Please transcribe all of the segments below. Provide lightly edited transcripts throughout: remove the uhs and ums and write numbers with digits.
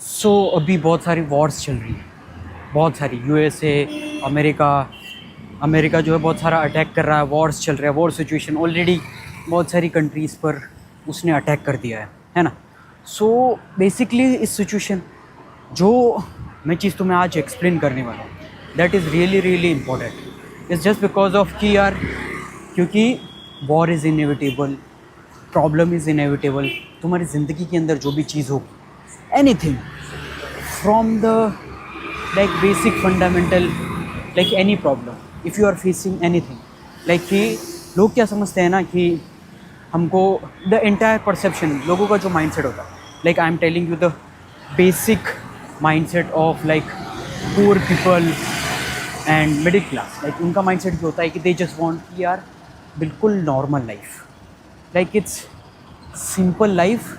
अभी बहुत सारी वॉर्स चल रही हैं, बहुत सारी। यूएसए, अमेरिका अमेरिका जो है बहुत सारा अटैक कर रहा है, वॉर्स चल रहा है, वॉर सिचुएशन ऑलरेडी बहुत सारी कंट्रीज़ पर उसने अटैक कर दिया है ना। सो बेसिकली इस सिचुएशन जो मैं चीज़ तुम्हें आज एक्सप्लेन करने वाला हूँ, that is really really important. It's just because of कि यार, क्योंकि war is inevitable, problem is inevitable. तुम्हारी ज़िंदगी के अंदर जो भी चीज़ हो, anything from the like basic fundamental, like any problem, if you are facing anything, like कि लोग क्या समझते हैं ना कि हमको द एंटायर परसेप्शन, लोगों का जो माइंडसेट होता है, like I am telling you the basic mindset of like poor people and middle class. Like उनका माइंडसेट जो होता है कि दे जस्ट वांट कि यार बिल्कुल normal life, like it's simple life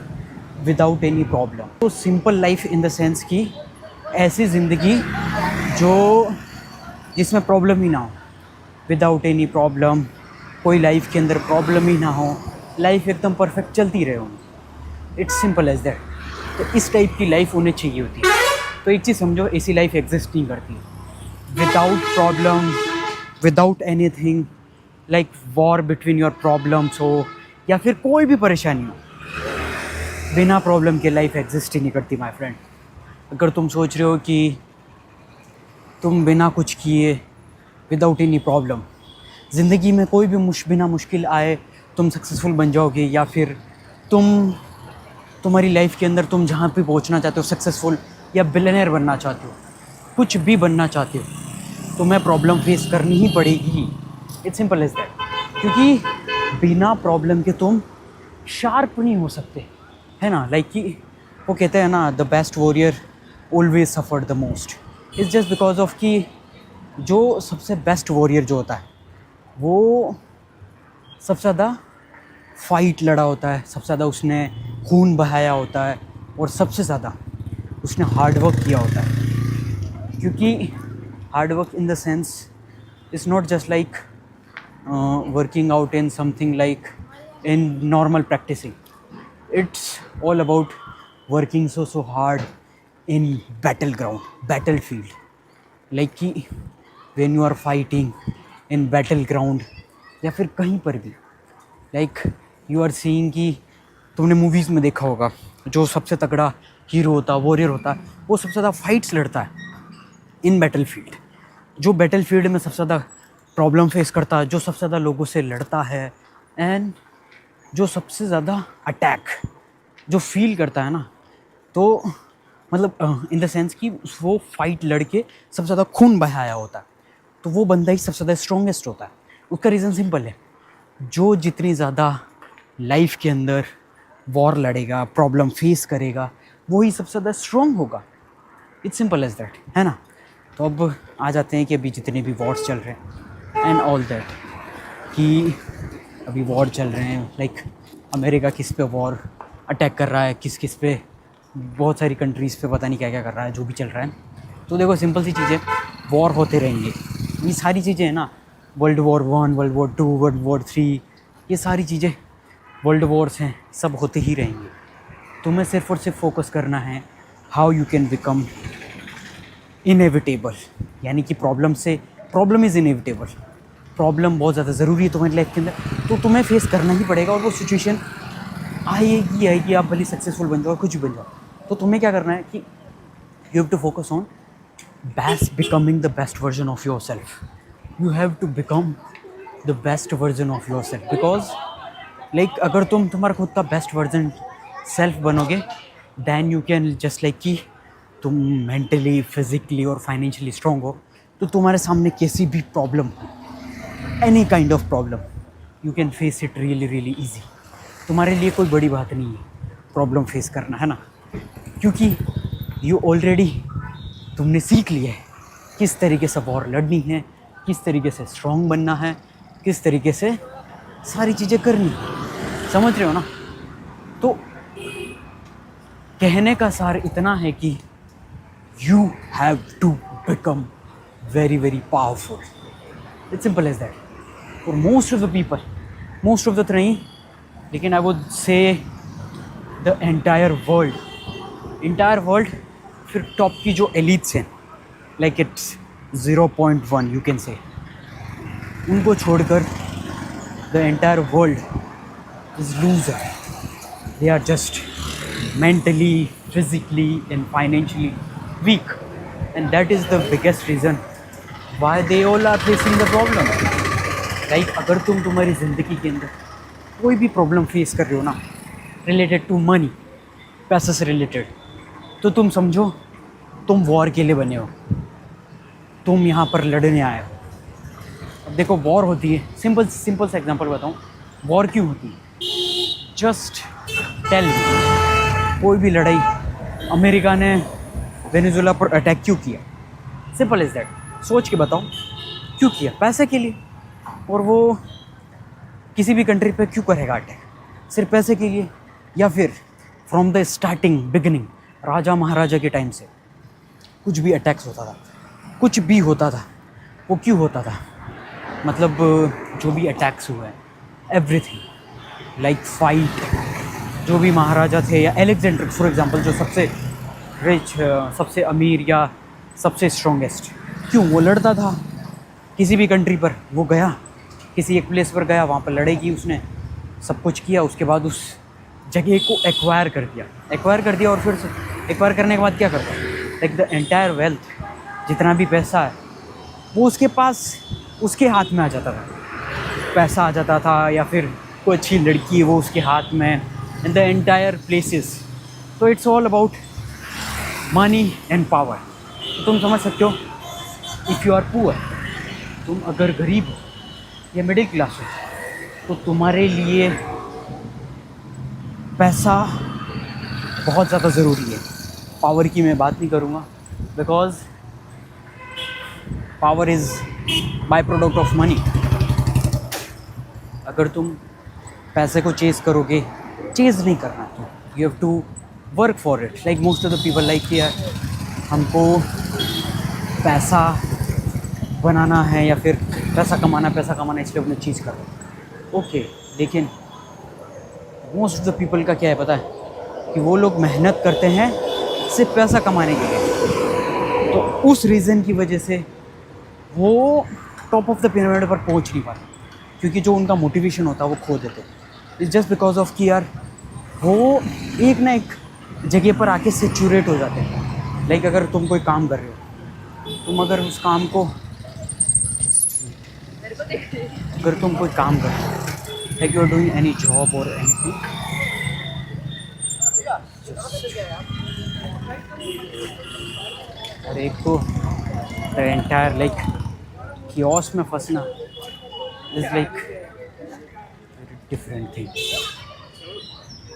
without any problem. तो simple life in the sense कि ऐसी ज़िंदगी जो जिसमें प्रॉब्लम ही ना हो, विदाउट एनी प्रॉब्लम, कोई लाइफ के अंदर प्रॉब्लम ही ना हो, लाइफ एकदम परफेक्ट चलती रहे होंगी। It's simple as that. तो इस टाइप की लाइफ उन्हें चाहिए होती है। तो एक चीज़ समझो, ऐसी लाइफ एग्जिस्ट नहीं करती है without problem, without anything, like war between your problems हो या फिर कोई भी परेशानी हो, बिना प्रॉब्लम के लाइफ एग्जिस्ट ही नहीं करती माय फ्रेंड। अगर तुम सोच रहे हो कि तुम बिना कुछ किए, विदाउट एनी प्रॉब्लम, ज़िंदगी में कोई भी बिना मुश्किल आए तुम सक्सेसफुल बन जाओगे, या फिर तुम्हारी लाइफ के अंदर तुम जहाँ पे पहुँचना चाहते हो, सक्सेसफुल या बिलियनर बनना चाहते हो, कुछ भी बनना चाहते हो, तुम्हें प्रॉब्लम फेस करनी ही पड़ेगी। It's simple as that. क्योंकि बिना प्रॉब्लम के तुम शार्प नहीं हो सकते, है ना। लाइक कि वो कहते हैं ना, the best warrior always suffered the most. It's just because of कि जो सबसे बेस्ट वॉरियर जो होता है वो सबसे ज़्यादा फाइट लड़ा होता है, सबसे ज़्यादा उसने खून बहाया होता है, और सबसे ज़्यादा उसने हार्ड वर्क किया होता है। क्योंकि hard work in the sense is not just like working out in something like in normal practising. It's all about working so hard in battleground, battlefield. Like कि when you are fighting in battleground या फिर कहीं पर भी, like you are seeing कि तुमने movies में देखा होगा, जो सबसे तगड़ा हीरो होता है, वॉरियर होता है, वो सबसे ज़्यादा फाइट्स लड़ता है इन बैटलफील्ड। जो बैटलफील्ड में सबसे ज़्यादा प्रॉब्लम फेस करता है, जो सबसे ज़्यादा लोगों से लड़ता है, एंड जो सबसे ज़्यादा अटैक जो फील करता है ना, तो मतलब इन द सेंस कि वो फाइट लड़के सबसे ज़्यादा खून बहाया होता है, तो वो बंदा ही सबसे ज़्यादा स्ट्रॉन्गेस्ट होता है। उसका रीज़न सिंपल है, जो जितनी ज़्यादा लाइफ के अंदर वॉर लड़ेगा, प्रॉब्लम फेस करेगा, वो ही सबसे ज़्यादा स्ट्रॉन्ग होगा। इट्स सिंपल एज दैट, है ना। तो अब आ जाते हैं कि अभी जितने भी वॉर्स चल रहे हैं एंड ऑल दैट, कि अभी वॉर चल रहे हैं, लाइक अमेरिका किस पे वॉर अटैक कर रहा है, किस किस पे, बहुत सारी कंट्रीज़ पे पता नहीं क्या क्या कर रहा है, जो भी चल रहा है। तो देखो सिंपल सी चीज़ें, वॉर होते रहेंगे। ये सारी चीज़ें हैं ना, world war 1, world war 2, world war 3, ये सारी चीज़ें वर्ल्ड वॉर्स हैं, सब होते ही रहेंगे। तुम्हें सिर्फ और सिर्फ फोकस करना है how you can become inevitable, यानी कि प्रॉब्लम इज़ इनएविटेबल। प्रॉब्लम बहुत ज़्यादा ज़रूरी है तुम्हारी लाइफ के अंदर, तो तुम्हें फेस करना ही पड़ेगा, और वो सिचुएशन आएगी। आप भले सक्सेसफुल बन जाओ, कुछ भी बन जाओ, तो तुम्हें क्या करना है कि you have to focus on becoming the best version of yourself. You have to become the best version of yourself, because like अगर तुम्हारा खुद का बेस्ट वर्जन सेल्फ बनोगे, then you can just like कि तुम mentally, physically और financially strong हो, तो तुम्हारे सामने कैसी भी problem, any kind of problem, you can face it really really easy. तुम्हारे लिए कोई बड़ी बात नहीं है प्रॉब्लम फेस करना, है ना। क्योंकि यू ऑलरेडी तुमने सीख लिया है किस तरीके से वॉर लड़नी है, किस तरीके से स्ट्रॉन्ग बनना है, किस तरीके से सारी चीज़ें करनी है, समझ रहे हो ना। तो कहने का सार इतना है कि you have to become very very powerful. It's simple as that. For most of the people, most of the नहीं, लेकिन I would say the entire world, entire world, फिर टॉप की जो एलिट्स हैं, like it's 0.1 you can say, उनको छोड़कर the entire world is loser. They are just mentally, physically and financially weak, and that is the biggest reason why they all are facing the problem. Like अगर तुम तुम्हारी ज़िंदगी के अंदर कोई भी प्रॉब्लम फेस कर रहे हो ना रिलेटेड टू मनी, पैसे से रिलेटेड, तो तुम समझो तुम वॉर के लिए बने हो, तुम यहाँ पर लड़ने आए हो. अब देखो वॉर होती है, सिंपल सा एग्जांपल बताऊँ, वॉर क्यों होती है? जस्ट टेल मी, कोई भी लड़ाई, अमेरिका ने वेनेजुएला पर अटैक क्यों किया? Simple is that. सोच के बताओ क्यों किया? पैसे के लिए. और वो किसी भी कंट्री पे क्यों करेगा अटैक? सिर्फ पैसे के लिए? या फिर फ्रॉम द स्टार्टिंग बिगिनिंग राजा महाराजा के टाइम से कुछ भी अटैक्स होता था, कुछ भी होता था, वो क्यों होता था? मतलब जो भी अटैक्स हुए हैं, एवरीथिंग लाइक फाइट, जो भी महाराजा थे या एलेक्जेंडर फॉर एग्जांपल, जो सबसे रिच, सबसे अमीर या सबसे स्ट्रॉन्गेस्ट, क्यों वो लड़ता था किसी भी कंट्री पर? वो गया किसी एक प्लेस पर, गया वहाँ पर लड़ाई की, उसने सब कुछ किया, उसके बाद उस जगह को एक्वायर कर दिया और फिर एक्वायर करने के बाद क्या करता है? लाइक द एंटायर वेल्थ, जितना भी पैसा है वो उसके पास, उसके हाथ में आ जाता था. पैसा आ जाता था या फिर कोई अच्छी लड़की है वो उसके हाथ में, in the entire places. So it's all about money and power. तुम समझ सकते हो, if you are poor, तुम अगर गरीब हो या मिडिल क्लास हो, तो तुम्हारे लिए पैसा बहुत ज़्यादा ज़रूरी है. पावर की मैं बात नहीं करूँगा, because power is by product of money. अगर तुम पैसे को चेज़ करोगे, चेज़ नहीं करना, तो you have to work for it. Like most of the people like यार हमको पैसा बनाना है या फिर पैसा कमाना इसलिए अपनी चीज़ कर रहे हैं. ओके, लेकिन मोस्ट ऑफ द पीपल का क्या है पता है कि वो लोग मेहनत करते हैं सिर्फ पैसा कमाने के लिए, तो उस रीज़न की वजह से वो टॉप ऑफ द पिरामिड पर पहुंच नहीं पाते, क्योंकि जो उनका मोटिवेशन होता है वो खो देते. इट्स जस्ट बिकॉज ऑफ कि यार वो एक ना एक जगह पर आके सेचुरेट हो जाते हैं. लाइक अगर तुम कोई काम कर रहे हो, तुम अगर उस काम को, अगर तुम कोई काम कर रहे हो, like you are doing any job और एनीथिंग, और एक तो द एंटायर लाइक कियोस में फंसना इज़ लाइक डिफरेंट थिंग.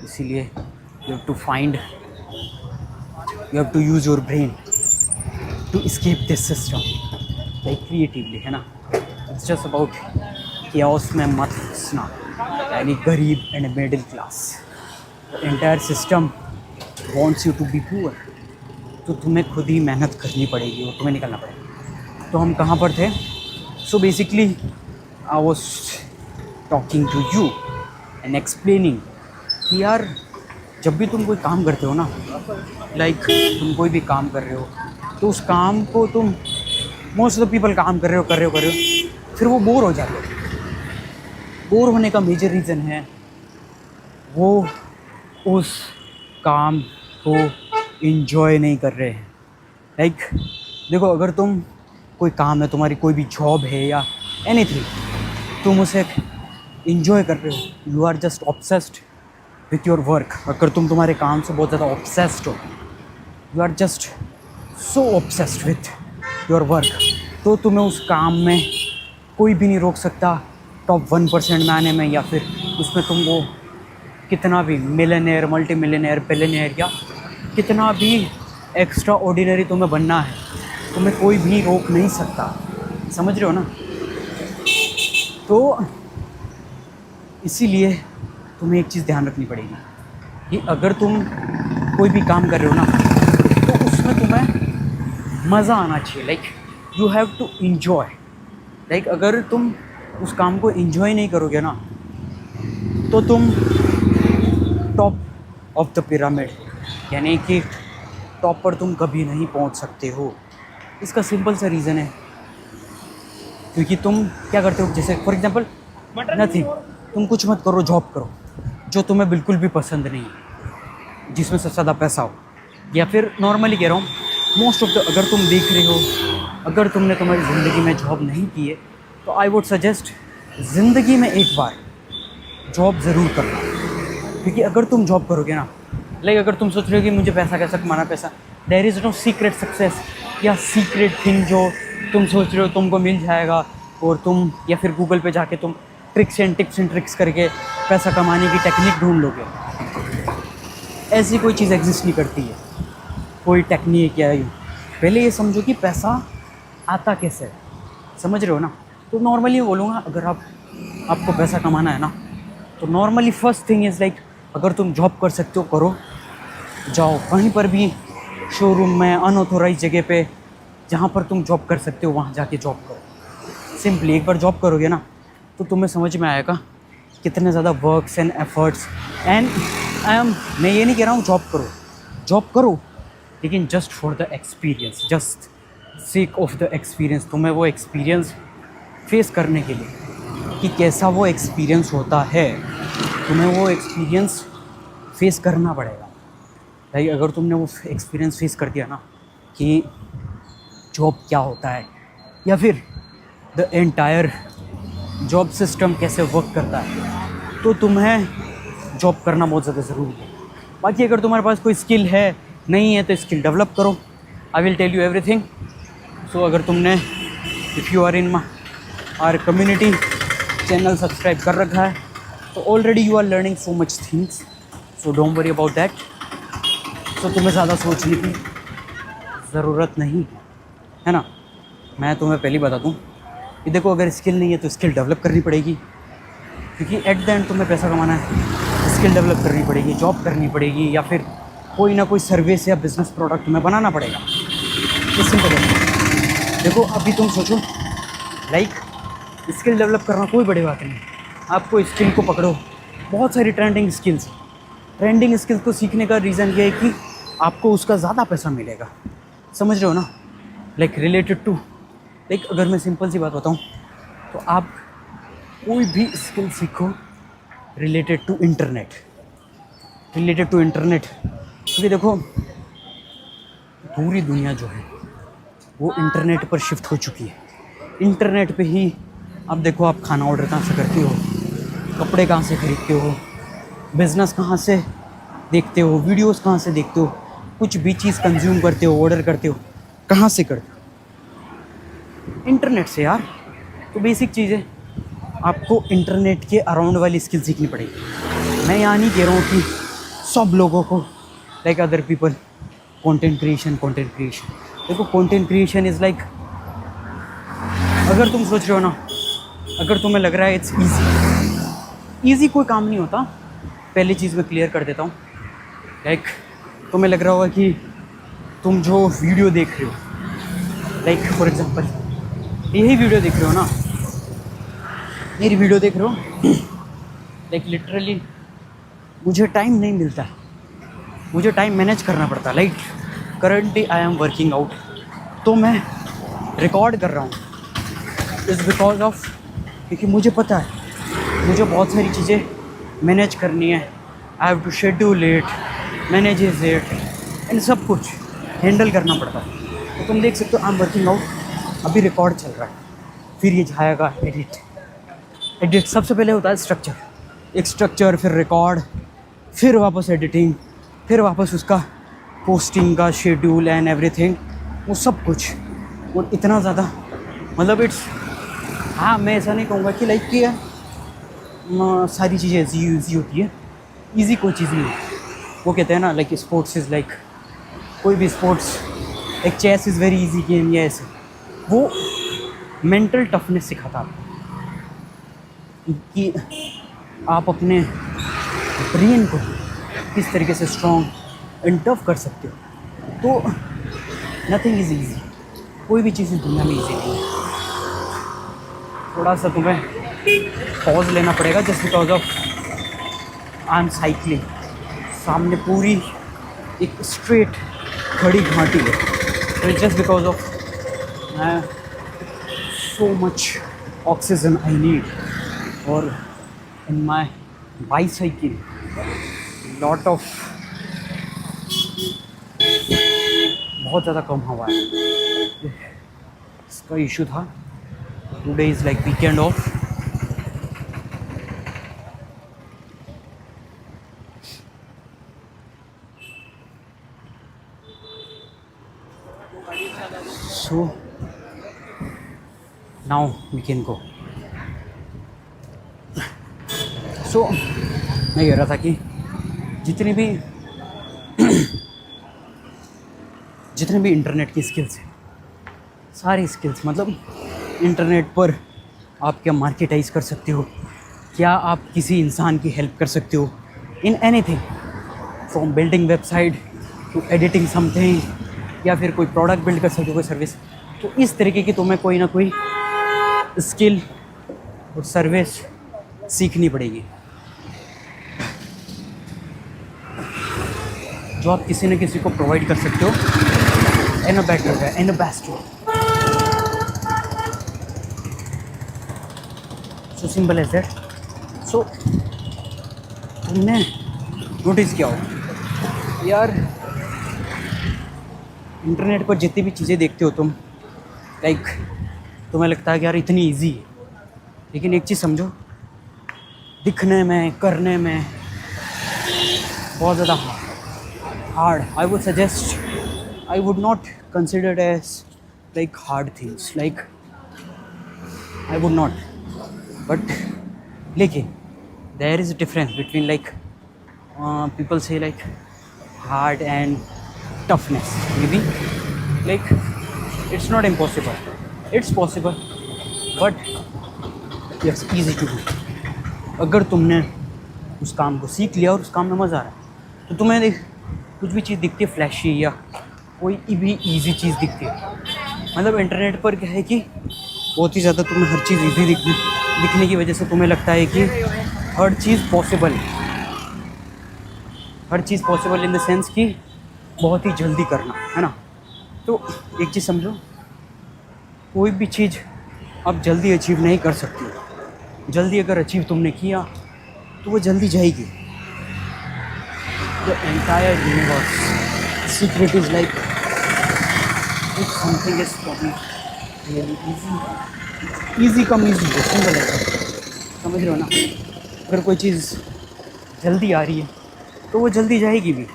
इसीलिए you have to use your brain to escape this system, like creatively, है ना. इट्स जस्ट अबाउट कियोस में मत फंसना, यानी गरीब and middle class. The entire system wants you to be poor, तो तुम्हें खुद ही मेहनत करनी पड़ेगी और तुम्हें निकलना पड़ेगा. तो हम कहाँ पर थे? So basically I was talking to you and explaining कि यार जब भी तुम कोई काम करते हो ना, लाइक तुम कोई भी काम कर रहे हो, तो उस काम को तुम, मोस्ट ऑफ द पीपल काम कर रहे हो, फिर वो बोर हो जाते हो. बोर होने का मेजर रीज़न है वो उस काम को इन्जॉय नहीं कर रहे हैं. लाइक देखो, अगर तुम कोई काम है, तुम्हारी कोई भी जॉब है या एनीथिंग, तुम उसे इन्जॉय कर रहे हो, you are just obsessed with your work. अगर तुम तुम्हारे काम से बहुत ज़्यादा ऑब्सेस्ड हो, you are just so obsessed with your work, तो तुम्हें उस काम में कोई भी नहीं रोक सकता टॉप 1% में आने में, या फिर उसमें तुम वो कितना भी मिलियनेयर, मल्टी मिलियनेयर, बिलियनेयर या कितना भी एक्स्ट्रा ऑर्डिनरी तुम्हें बनना है, तुम्हें कोई भी रोक नहीं सकता. समझ रहे हो ना? तो इसीलिए तुम्हें एक चीज़ ध्यान रखनी पड़ेगी कि अगर तुम कोई भी काम कर रहे हो ना, तो उसमें तुम्हें मज़ा आना चाहिए. Like you have to enjoy. Like अगर तुम उस काम को इन्जॉय नहीं करोगे ना, तो तुम टॉप ऑफ द पिरामिड, यानी कि टॉप पर तुम कभी नहीं पहुंच सकते हो। इसका सिंपल सा रीज़न है, क्योंकि तुम क्या करते हो, जैसे फॉर एग्जांपल नथिंग, तुम कुछ मत करो, जॉब करो जो तुम्हें बिल्कुल भी पसंद नहीं है, जिसमें सबसे ज़्यादा पैसा हो। या फिर नॉर्मली कह रहा हूँ, मोस्ट ऑफ द, अगर तुम देख रहे हो, अगर तुमने तुम्हारी ज़िंदगी में जॉब नहीं की है, तो आई वुड सजेस्ट ज़िंदगी में एक बार जॉब ज़रूर करना। क्योंकि अगर तुम जॉब करोगे ना, लाइक अगर तुम सोच रहे हो कि मुझे पैसा कैसे कमाना, पैसा, there is no secret success या सीक्रेट थिंग जो तुम सोच रहे हो तुमको मिल जाएगा और तुम, या फिर गूगल पे जाके तुम टिप्स एंड ट्रिक्स करके पैसा कमाने की टेक्निक ढूंढ लोगे। ऐसी कोई चीज़ एग्जिस्ट नहीं करती है, कोई टेक्निक या यूँ। पहले ये समझो कि पैसा आता कैसे है, समझ रहे हो ना। तो नॉर्मली बोलूँगा, अगर आपको पैसा कमाना है ना, तो normally first thing is like, अगर तुम जॉब कर सकते हो करो, जाओ कहीं पर भी शोरूम में, अनऑथोराइज जगह पे, जहाँ पर तुम जॉब कर सकते हो वहाँ जाके जॉब करो। सिंपली एक बार जॉब करोगे ना, तो तुम्हें समझ में आएगा कितने ज़्यादा वर्क्स एंड एफर्ट्स एंड मैं ये नहीं कह रहा हूँ जॉब करो, लेकिन just for the experience, just seek of the experience. तुम्हें वो एक्सपीरियंस फेस करने के लिए कि कैसा वो एक्सपीरियंस होता है, तुम्हें वो एक्सपीरियंस फेस करना पड़ेगा। भाई अगर तुमने वो एक्सपीरियंस फेस कर दिया ना कि जॉब क्या होता है, या फिर द एंटायर जॉब सिस्टम कैसे वर्क करता है, तो तुम्हें जॉब करना बहुत ज़्यादा ज़रूरी है। बाकी अगर तुम्हारे पास कोई स्किल है नहीं है, तो स्किल डेवलप करो। I will tell you everything. So अगर तुमने, if you are in our community channel subscribe कर रखा है, तो already you are learning so much things, so don't worry about that. So तुम्हें ज़्यादा सोचने की ज़रूरत नहीं है ना। मैं तुम्हें पहले बता दूँ कि देखो, अगर स्किल नहीं है तो स्किल डेवलप करनी पड़ेगी, क्योंकि एट द एंड तुम्हें पैसा कमाना है, स्किल डेवलप करनी पड़ेगी, जॉब करनी पड़ेगी, या फिर कोई ना कोई सर्विस या बिज़नेस प्रोडक्ट तुम्हें बनाना पड़ेगा। ये सिंपल है। देखो अभी तुम सोचो, लाइक स्किल डेवलप करना कोई बड़ी बात नहीं, आपको स्किल को पकड़ो। बहुत सारी ट्रेंडिंग स्किल्स को सीखने का रीज़न ये है कि आपको उसका ज़्यादा पैसा मिलेगा, समझ रहे हो ना। लाइक रिलेटेड टू, लाइक अगर मैं सिंपल सी बात बताऊँ, तो आप कोई भी स्किल सीखो रिलेटेड टू इंटरनेट, क्योंकि देखो पूरी दुनिया जो है वो इंटरनेट पर शिफ्ट हो चुकी है। इंटरनेट पे ही अब देखो, आप खाना ऑर्डर कहाँ से करते हो, कपड़े कहाँ से खरीदते हो, बिज़नेस कहाँ से देखते हो, वीडियोस कहाँ से देखते हो, कुछ भी चीज़ कंज्यूम करते हो, ऑर्डर करते हो, कहाँ से करते हो? इंटरनेट से यार। तो बेसिक चीज़ है, आपको इंटरनेट के अराउंड वाली स्किल सीखनी पड़ेगी। मैं यहाँ नहीं कह रहा हूँ कि सब लोगों को, like other people, content creation. देखो कंटेंट क्रिएशन इज़ लाइक, अगर तुम सोच रहे हो ना, अगर तुम्हें लग रहा है इट्स ईजी, कोई काम नहीं होता। पहली चीज़ मैं क्लियर कर देता हूँ। लाइक तुम्हें लग रहा होगा कि तुम जो वीडियो देख रहे हो, लाइक फॉर एग्जांपल यही वीडियो देख रहे हो ना, मेरी वीडियो देख रहे हो, लाइक लिटरली मुझे टाइम नहीं मिलता, मुझे टाइम मैनेज करना पड़ता। Like currently I am working out, तो मैं रिकॉर्ड कर रहा हूँ इज़ बिकॉज ऑफ, क्योंकि मुझे पता है मुझे बहुत सारी चीज़ें मैनेज करनी है। I have to schedule it, manage it, इन सब कुछ हैंडल करना पड़ता है। तो तुम देख सकते हो आई एम वर्किंग आउट, अभी रिकॉर्ड चल रहा है, फिर ये जाएगा एडिट। सबसे पहले होता है स्ट्रक्चर, एक स्ट्रक्चर, फिर रिकॉर्ड, फिर वापस एडिटिंग, फिर वापस उसका पोस्टिंग का शेड्यूल एंड एवरीथिंग, वो सब कुछ। और इतना ज़्यादा, मतलब इट्स, हाँ मैं ऐसा नहीं कहूँगा कि लाइक कि सारी चीज़ें ईजी होती है, ईजी कोई चीज़ नहीं है। वो कहते हैं ना, लाइक स्पोर्ट्स इज़ लाइक, कोई भी स्पोर्ट्स, एक chess is very easy game, या ऐसे वो मेंटल टफनेस सिखाता है कि आप अपने ब्रेन को किस तरीके से स्ट्रॉन्ग एंड टफ कर सकते हो। तो नथिंग इज़ ईजी, कोई भी चीज़ इस दुनिया में ईजी नहीं है। थोड़ा सा तुम्हें पॉज लेना पड़ेगा, just because of I am cycling. सामने पूरी एक स्ट्रेट खड़ी घाटी है. So it's just because of so much oxygen I need, or in my bicycle lot of बहुत ज़्यादा कम हवा है. इसका इशू था. Today is like weekend of. So now we can go. So मैं कह रहा था कि जितने भी इंटरनेट की स्किल्स हैं, सारी स्किल्स, मतलब इंटरनेट पर आप क्या मार्केटाइज कर सकते हो, क्या आप किसी इंसान की हेल्प कर सकते हो in anything, from building website to editing something, या फिर कोई प्रोडक्ट बिल्ड कर सकते हो, कोई सर्विस. तो इस तरीके की तुम्हें कोई ना कोई स्किल और सर्विस सीखनी पड़ेगी जो आप किसी न किसी को प्रोवाइड कर सकते हो in a better way, in a best way. So simple as that. So तुमने नोटिस किया हो यार, इंटरनेट पर जितनी भी चीज़ें देखते हो तुम, लाइक तुम्हें लगता है कि यार इतनी इजी है, लेकिन एक चीज़ समझो, दिखने में, करने में बहुत ज़्यादा hard. I would suggest, I would not consider it as like hard things, like I would not, but लेकिन there is a difference between like people say like hard and toughness. Maybe like it's not impossible, it's possible, but it's easy to do. अगर तुमने उस काम को सीख लिया और उस काम में मज़ा आ रहा है, तो तुम्हें देख कुछ भी चीज़ दिखती है फ्लैशी या कोई भी इजी चीज़ दिखती है. मतलब इंटरनेट पर क्या है कि बहुत ही ज़्यादा तुम्हें हर चीज़ इजी दिखने की वजह से तुम्हें लगता है कि हर चीज़ पॉसिबल इन द सेंस कि बहुत ही जल्दी करना है ना. तो एक चीज़ समझो, कोई भी चीज़ आप जल्दी अचीव नहीं कर सकती. जल्दी अगर अचीव तुमने किया तो वो जल्दी जाएगी. The entire universe secret is like if something is for me really easy come easy go, simple है. समझ रहे हो ना. अगर कोई चीज़ जल्दी आ रही है तो वो जल्दी जाएगी भी.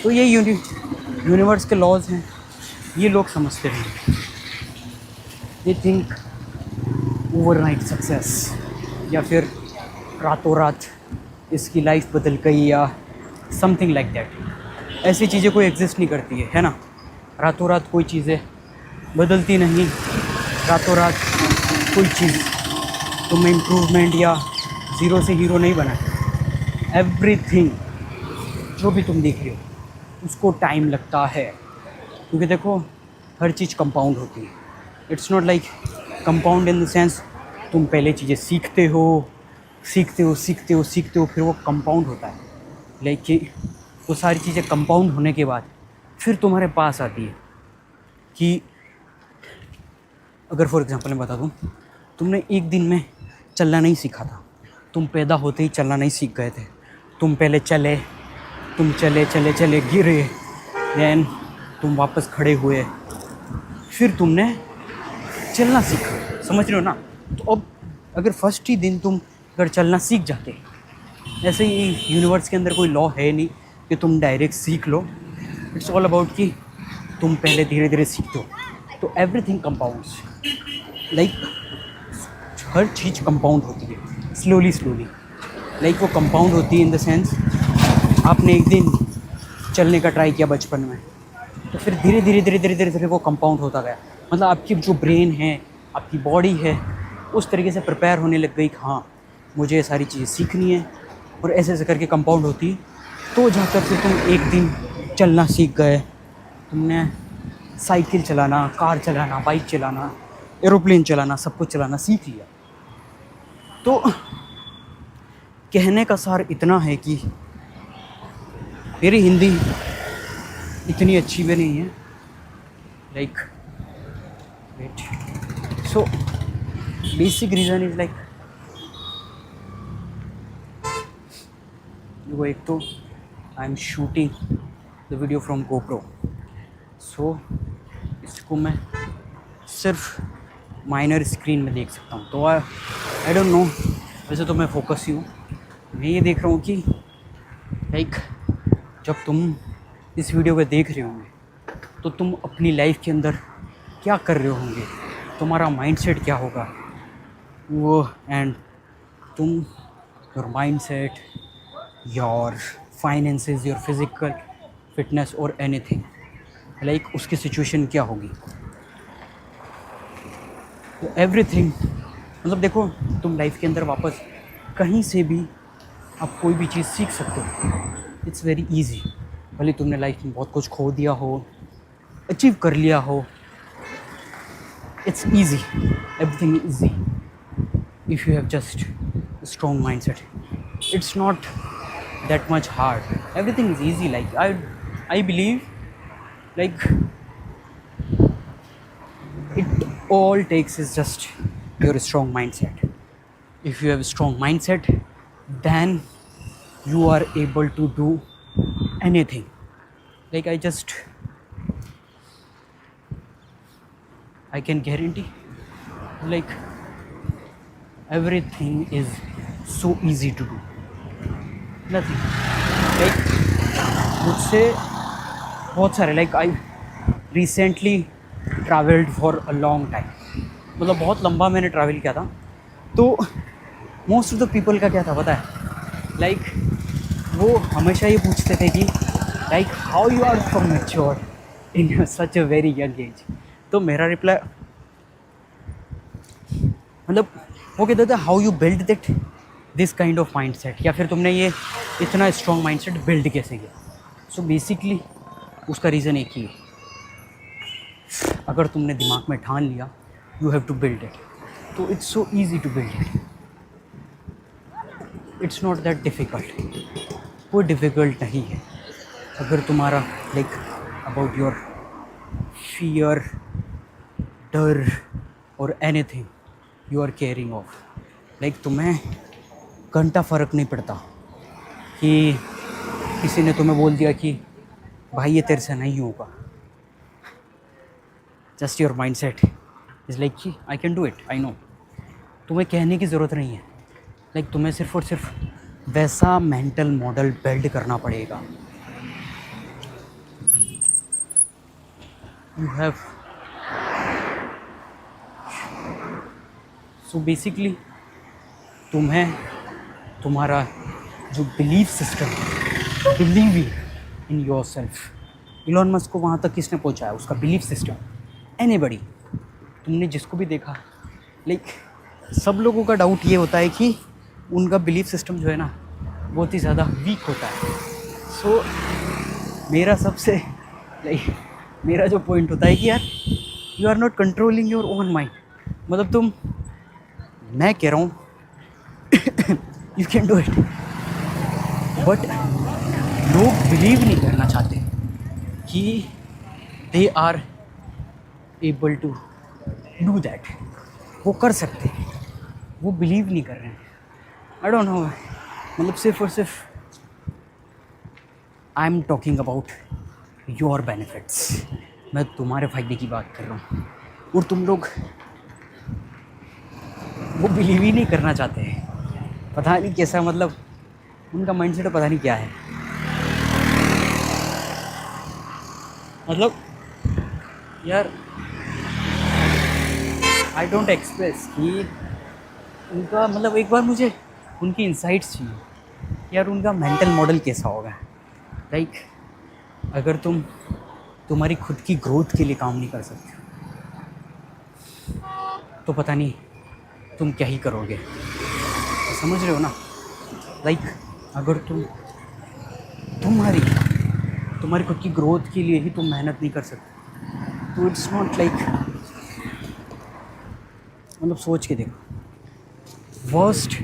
तो ये यूनिवर्स के लॉज हैं, ये लोग समझते हैं. दे थिंक ओवरनाइट सक्सेस, या फिर रातों रात इसकी लाइफ बदल गई, या समथिंग लाइक दैट. ऐसी चीज़ें कोई एग्जिस्ट नहीं करती है ना. रातों रात कोई चीज़ें बदलती नहीं. रातों रात कोई चीज़ तुम्हें इम्प्रूवमेंट या ज़ीरो से हीरो नहीं बना. एवरीथिंग जो भी तुम देख रहे हो उसको टाइम लगता है, क्योंकि देखो हर चीज़ कंपाउंड होती है. It's not like compound in the sense तुम पहले चीज़ें सीखते हो फिर वो कंपाउंड होता है. लाइक कि वो सारी चीज़ें कंपाउंड होने के बाद फिर तुम्हारे पास आती है कि अगर फॉर एग्जांपल मैं बता दूँ, तुमने एक दिन में चलना नहीं सीखा था. तुम पैदा होते ही चलना नहीं सीख गए थे. तुम पहले चले गिरे, दैन तुम वापस खड़े हुए, फिर तुमने चलना सीखा. समझ रहे हो ना. तो अब अगर फर्स्ट ही दिन तुम अगर चलना सीख जाते, ऐसे ही यूनिवर्स के अंदर कोई लॉ है नहीं कि तुम डायरेक्ट सीख लो. इट्स ऑल अबाउट कि तुम पहले धीरे धीरे सीखते हो. तो एवरीथिंग कंपाउंड्स, लाइक हर चीज़ कंपाउंड होती है स्लोली. लाइक वो कंपाउंड होती है इन द सेंस, आपने एक दिन चलने का ट्राई किया बचपन में, तो फिर धीरे धीरे वो कंपाउंड होता गया. मतलब आपकी जो ब्रेन है, आपकी बॉडी है, उस तरीके से प्रिपेयर होने लग गई कि हाँ मुझे ये सारी चीज़ें सीखनी है, और ऐसे करके कंपाउंड होती है. तो जाकर फिर तुम एक दिन चलना सीख गए. तुमने साइकिल चलाना, कार चलाना, बाइक चलाना, एरोप्लेन चलाना, सब कुछ चलाना सीख लिया. तो कहने का सार इतना है कि मेरी हिंदी इतनी अच्छी भी नहीं है, like wait. So basic reason is like वो एक तो I am shooting the video from GoPro, सो इसको मैं सिर्फ माइनर स्क्रीन में देख सकता हूँ। तो आई डोंट नो, वैसे तो मैं फोकस ही हूँ। मैं ये देख रहा हूँ कि लाइक जब तुम इस वीडियो को देख रहे होंगे तो तुम अपनी लाइफ के अंदर क्या कर रहे होंगे, तुम्हारा माइंडसेट क्या होगा वो, एंड तुम your mindset, your finances, your physical fitness और एनीथिंग, लाइक उसकी सिचुएशन क्या होगी। तो एवरीथिंग, मतलब देखो तुम लाइफ के अंदर वापस कहीं से भी आप कोई भी चीज़ सीख सकते हो। It's very easy. भले तुमने लाइफ में बहुत कुछ खो दिया हो, अचीव कर लिया हो, it's easy, everything easy if you have just a strong mindset. It's not that much hard. Everything is easy. Like I believe like it all takes is just your strong mindset. If you have a strong mindset, then you are able to do anything. Like I can guarantee like everything is so easy to do. Nothing like मुझसे बहुत सारे like I recently travelled for a long time, मतलब बहुत लंबा मैंने travel किया था। तो मोस्ट ऑफ द पीपल का क्या था पता है, लाइक वो हमेशा ये पूछते थे कि like how you are so mature in such a very young age. तो मेरा रिप्लाई मतलब वो कहते थे how you build that this kind of mindset, या फिर तुमने ये इतना स्ट्रॉन्ग माइंडसेट बिल्ड कैसे किया। सो बेसिकली उसका रीज़न एक ही है, अगर तुमने दिमाग में ठान लिया you have to build it, तो it's so easy to build it. It's not that difficult, कोई डिफ़िकल्ट नहीं है। अगर तुम्हारा लाइक अबाउट योर फियर, डर और anything you are caring of, like तुम्हें घंटा फ़र्क नहीं पड़ता कि किसी ने तुम्हें बोल दिया कि भाई ये तेरे से नहीं होगा। Just your mind set is like कि I can do it, I know. तुम्हें कहने की ज़रूरत नहीं है, लाइक तुम्हें सिर्फ और सिर्फ वैसा मेंटल मॉडल बिल्ड करना पड़ेगा। यू हैव सो बेसिकली तुम्हें तुम्हारा जो belief system, believe in your self. Elon Musk को वहाँ तक किसने पहुँचाया, उसका बिलीफ सिस्टम। एनीबडी, तुमने जिसको भी देखा, लाइक सब लोगों का डाउट ये होता है कि उनका बिलीफ सिस्टम जो है ना बहुत ही ज़्यादा वीक होता है। सो मेरा सबसे लाइक मेरा जो पॉइंट होता है कि यार you are not controlling your own mind. मतलब तुम, मैं कह रहा हूँ you can do it, but लोग बिलीव नहीं करना चाहते कि they are able to do that, वो कर सकते हैं, वो बिलीव नहीं कर रहे हैं। आई डोंट नो, मतलब सिर्फ और सिर्फ I am talking about your benefits. मैं तुम्हारे फ़ायदे की बात कर रहा हूँ, और तुम लोग वो बिलीव ही नहीं करना चाहते हैं। पता नहीं कैसा, मतलब उनका माइंडसेट पता नहीं क्या है। मतलब यार आई डोंट एक्सप्रेस कि उनका, मतलब एक बार मुझे उनकी इंसाइट्स चाहिए यार, उनका मेंटल मॉडल कैसा होगा। लाइक अगर तुम तुम्हारी खुद की ग्रोथ के लिए काम नहीं कर सकते तो पता नहीं तुम क्या ही करोगे, समझ रहे हो ना। लाइक अगर तुम्हारी खुद की ग्रोथ के लिए ही तुम मेहनत नहीं कर सकते तो इट्स नॉट लाइक, मतलब सोच के देखो, वर्स्ट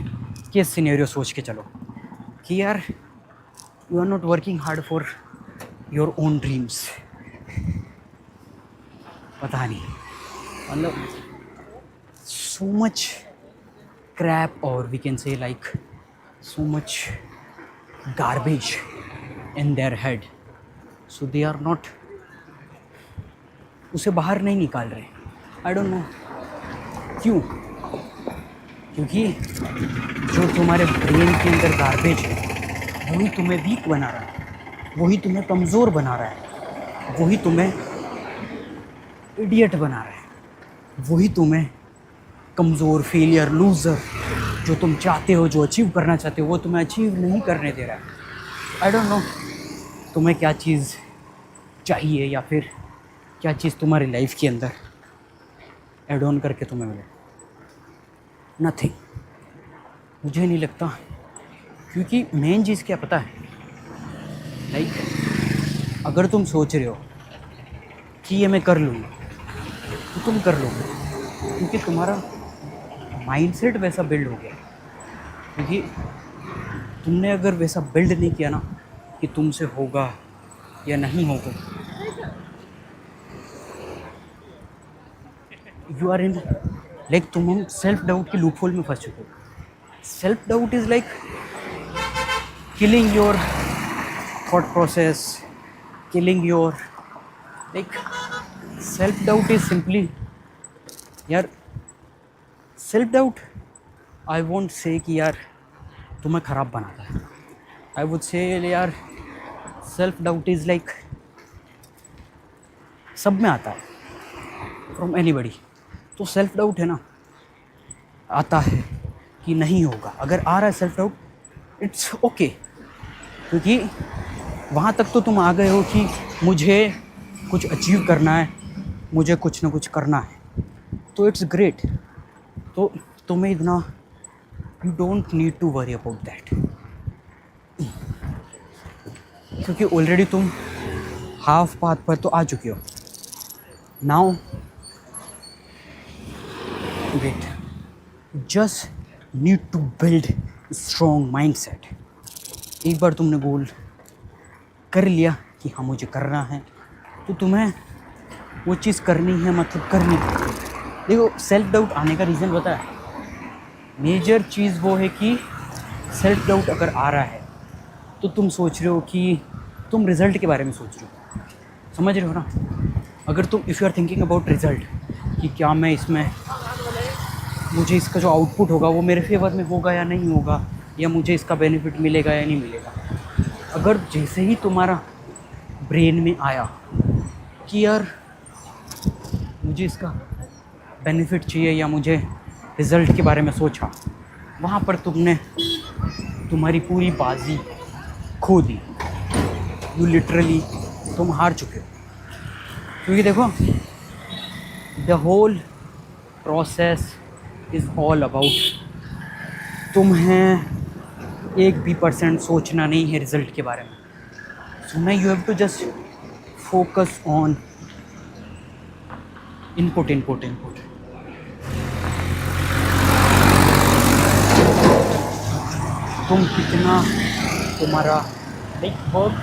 केस सिनेरियो सोच के चलो कि यार you are not working hard for your own dreams. पता नहीं, मतलब सो मच क्रैप, और we can say like so much garbage in their head, so they are not, उसे बाहर नहीं निकाल रहे। आई डोंट नो क्यों, क्योंकि जो तुम्हारे ब्रेन के अंदर गार्बेज है वही तुम्हें वीक बना रहा है, वही तुम्हें कमज़ोर बना रहा है, वही तुम्हें इडियट बना रहा है, वही तुम्हें कमज़ोर, फेलियर, लूज़र, जो तुम चाहते हो, जो अचीव करना चाहते हो, वो तुम्हें अचीव नहीं करने दे रहा है। आई डोंट नो तुम्हें क्या चीज़ चाहिए, या फिर क्या चीज़ तुम्हारी लाइफ के अंदर एड ऑन करके तुम्हें मिले। नथिंग, मुझे नहीं लगता, क्योंकि मेन चीज़ क्या पता है, लाइक अगर तुम सोच रहे हो कि ये मैं कर लूँगा तो तुम कर लोगे, क्योंकि तुम्हारा माइंडसेट वैसा बिल्ड हो गया। क्योंकि तुमने अगर वैसा बिल्ड नहीं किया ना कि तुमसे होगा या नहीं होगा, यू आर इन लाइक, तुम सेल्फ डाउट के लूप होल में फंस चुके हो। Self doubt is like killing your thought process, killing your like, self doubt is simply, यार self doubt I won't say कि यार तुम्हें ख़राब बनाता है। आई वुड से यार सेल्फ डाउट इज़ लाइक सब में आता है, फ्रॉम एनीबडी। तो सेल्फ डाउट है ना, आता है कि नहीं होगा, अगर आ रहा है सेल्फ डाउट, इट्स ओके, क्योंकि वहाँ तक तो तुम आ गए हो कि मुझे कुछ अचीव करना है, मुझे कुछ ना कुछ करना है, तो इट्स ग्रेट। तो तुम्हें इतना, you don't need to worry about that, क्योंकि ऑलरेडी तुम हाफ पाथ पर तो आ चुके हो। Now wait, just need to build strong mindset. एक बार तुमने गोल कर लिया कि हाँ मुझे करना है, तो तुम्हें वो चीज़ करनी है, मतलब करनी है। देखो सेल्फ डाउट आने का रीज़न पता है, मेजर चीज़ वो है कि सेल्फ डाउट अगर आ रहा है तो तुम सोच रहे हो कि तुम रिज़ल्ट के बारे में सोच रहे हो, समझ रहे हो ना। अगर तुम if you are thinking about result कि क्या मैं इसमें, मुझे इसका जो आउटपुट होगा वो मेरे फेवर में होगा या नहीं होगा, या मुझे इसका बेनिफिट मिलेगा या नहीं मिलेगा, अगर जैसे ही तुम्हारा ब्रेन में आया कि यार मुझे इसका बेनिफिट चाहिए या मुझे रिज़ल्ट के बारे में सोचा, वहाँ पर तुमने तुम्हारी पूरी बाजी खो दी। यू लिटरली तुम हार चुके हो, क्योंकि देखो the whole process is all about, तुम्हें एक भी % सोचना नहीं है रिज़ल्ट के बारे में। सो ना, you have to just focus on input input input. तुम कितना, तुम्हारा लाइक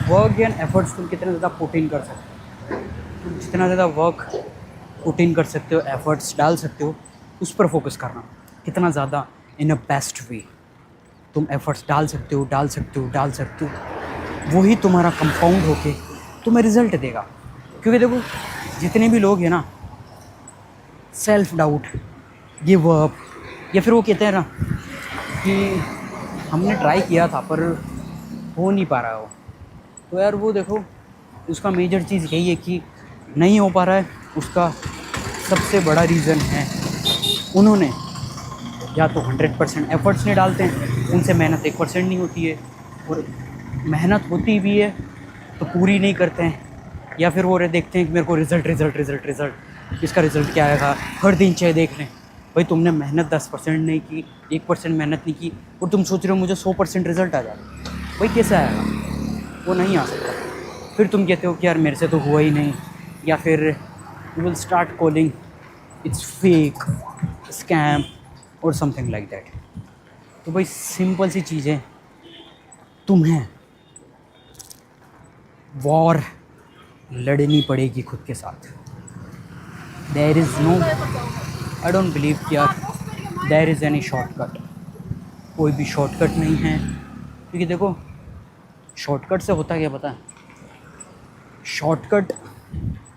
वर्क एंड एफर्ट्स तुम कितना ज़्यादा पुट इन कर सकते हो, तुम जितना ज़्यादा वर्क पुट इन कर सकते हो, एफर्ट्स डाल सकते हो, उस पर फोकस करना। कितना ज़्यादा इन अ बेस्ट वे तुम एफर्ट्स डाल सकते हो, डाल सकते हो, डाल सकते हो, वही तुम्हारा कंपाउंड होके तुम्हें रिज़ल्ट देगा। क्योंकि देखो जितने भी लोग हैं ना, सेल्फ डाउट, गिव अप, या फिर वो कहते हैं ना कि हमने ट्राई किया था पर हो नहीं पा रहा हो, तो यार वो देखो उसका मेजर चीज़ यही है कि नहीं हो पा रहा है। उसका सबसे बड़ा रीज़न है उन्होंने या तो 100% एफर्ट्स नहीं डालते हैं, उनसे मेहनत 1% नहीं होती है, और मेहनत होती भी है तो पूरी नहीं करते हैं, या फिर वो देखते हैं कि मेरे को रिज़ल्ट रिज़ल्ट रिज़ल्ट रिज़ल्ट, इसका रिज़ल्ट क्या आएगा, हर दिन चाहे देख लें। भाई तुमने मेहनत 10% नहीं की, 1% मेहनत नहीं की, और तुम सोच रहे हो मुझे 100% रिज़ल्ट आ जाए, भाई कैसे आएगा, वो नहीं आ सकता। फिर तुम कहते हो कि यार मेरे से तो हुआ ही नहीं, या फिर you will start calling it's fake, scam और समथिंग लाइक दैट। तो भाई सिंपल सी चीज़ें, तुम्हें वॉर लड़नी पड़ेगी खुद के साथ। There is no, I don't believe कि यार देयर इज़ एनी शॉर्टकट। कोई भी शॉर्टकट नहीं है, क्योंकि देखो शॉर्टकट से होता क्या पता है, शॉर्टकट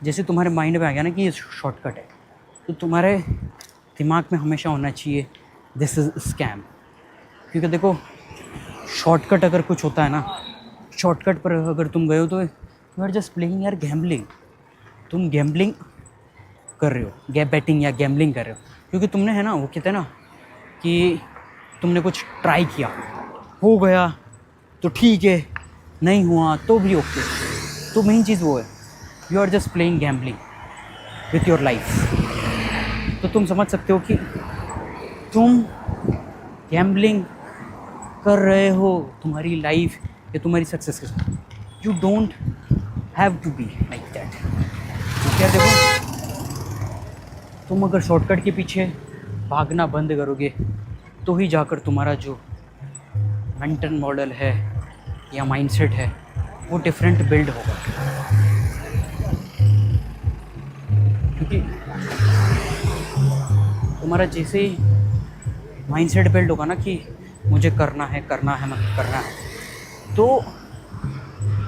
जैसे तुम्हारे माइंड में आ गया ना कि ये शॉर्टकट है, तो तुम्हारे दिमाग में हमेशा होना चाहिए दिस इज़ स्कैम। क्योंकि देखो शॉर्टकट अगर कुछ होता है ना, शॉर्टकट पर अगर तुम गए हो तो यू आर जस्ट प्लेइंग यार गैम्बलिंग। तुम गैम्बलिंग कर रहे हो, बैटिंग या गैम्बलिंग कर रहे हो, क्योंकि तुमने है ना, वो कहते हैं ना कि तुमने कुछ ट्राई किया, हो गया तो ठीक है, नहीं हुआ तो भी ओके। तो मेन चीज़ वो है, you are just playing gambling with your life. तो तुम समझ सकते हो कि तुम गैम्बलिंग कर रहे हो तुम्हारी लाइफ या तुम्हारी सक्सेस के साथ। You don't have to be like that. क्योंकि यार देखो, तुम अगर शॉर्टकट के पीछे भागना बंद करोगे तो ही जाकर तुम्हारा जो मेंटल मॉडल है या माइंडसेट है वो डिफरेंट बिल्ड होगा। क्योंकि तुम्हारा जैसे ही माइंडसेट बिल्ड होगा ना कि मुझे करना है मतलब करना है, तो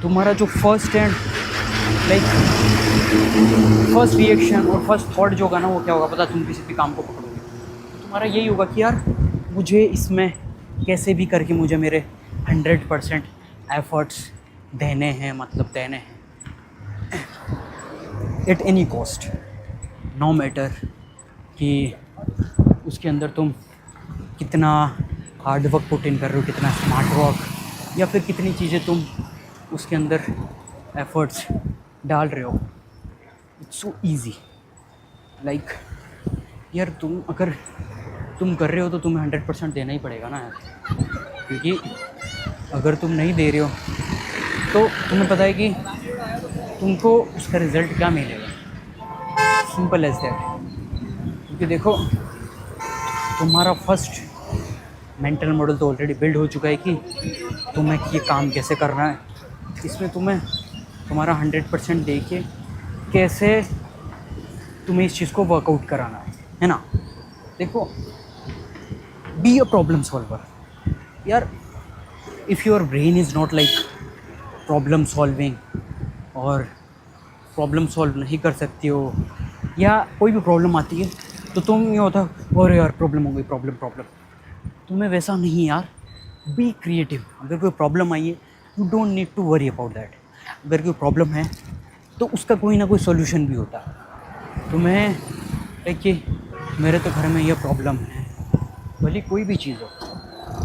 तुम्हारा जो first and like first reaction और फर्स्ट थॉट जो होगा ना, वो क्या होगा पता, तुम किसी भी काम को पकड़ोगे तो तुम्हारा यही होगा कि यार मुझे इसमें कैसे भी करके मुझे मेरे 100% एफर्ट्स देने हैं, मतलब देने हैं at any cost, no matter कि उसके अंदर तुम कितना हार्ड वर्क पुट इन कर रहे हो, कितना स्मार्ट वर्क, या फिर कितनी चीज़ें तुम उसके अंदर एफर्ट्स डाल रहे हो। इट्स सो ईजी, लाइक यार तुम अगर तुम कर रहे हो तो तुम्हें 100% देना ही पड़ेगा ना यार। क्योंकि अगर तुम नहीं दे रहे हो तो तुम्हें पता है कि तुमको उसका रिज़ल्ट क्या मिलेगा, सिंपल एज दैट। क्योंकि देखो तुम्हारा फर्स्ट मेंटल मॉडल तो ऑलरेडी बिल्ड हो चुका है कि तुम्हें ये काम कैसे करना है, इसमें तुम्हें तुम्हारा 100% दे के कैसे तुम्हें इस चीज़ को वर्कआउट कराना है ना। देखो बी अ प्रॉब्लम सॉल्वर यार। If your brain is not like problem solving और प्रॉब्लम सॉल्व नहीं कर सकती हो, या कोई भी प्रॉब्लम आती है तो तुम ये होता और यार प्रॉब्लम हो गई, प्रॉब्लम। तुम्हें वैसा नहीं यार, बी क्रिएटिव। अगर कोई प्रॉब्लम आई है you don't need to worry about that. अगर कोई प्रॉब्लम है तो उसका कोई ना कोई सोल्यूशन भी होता है। तुम्हें लाइक कि मेरे तो घर में ये प्रॉब्लम है, भले कोई भी चीज़ हो,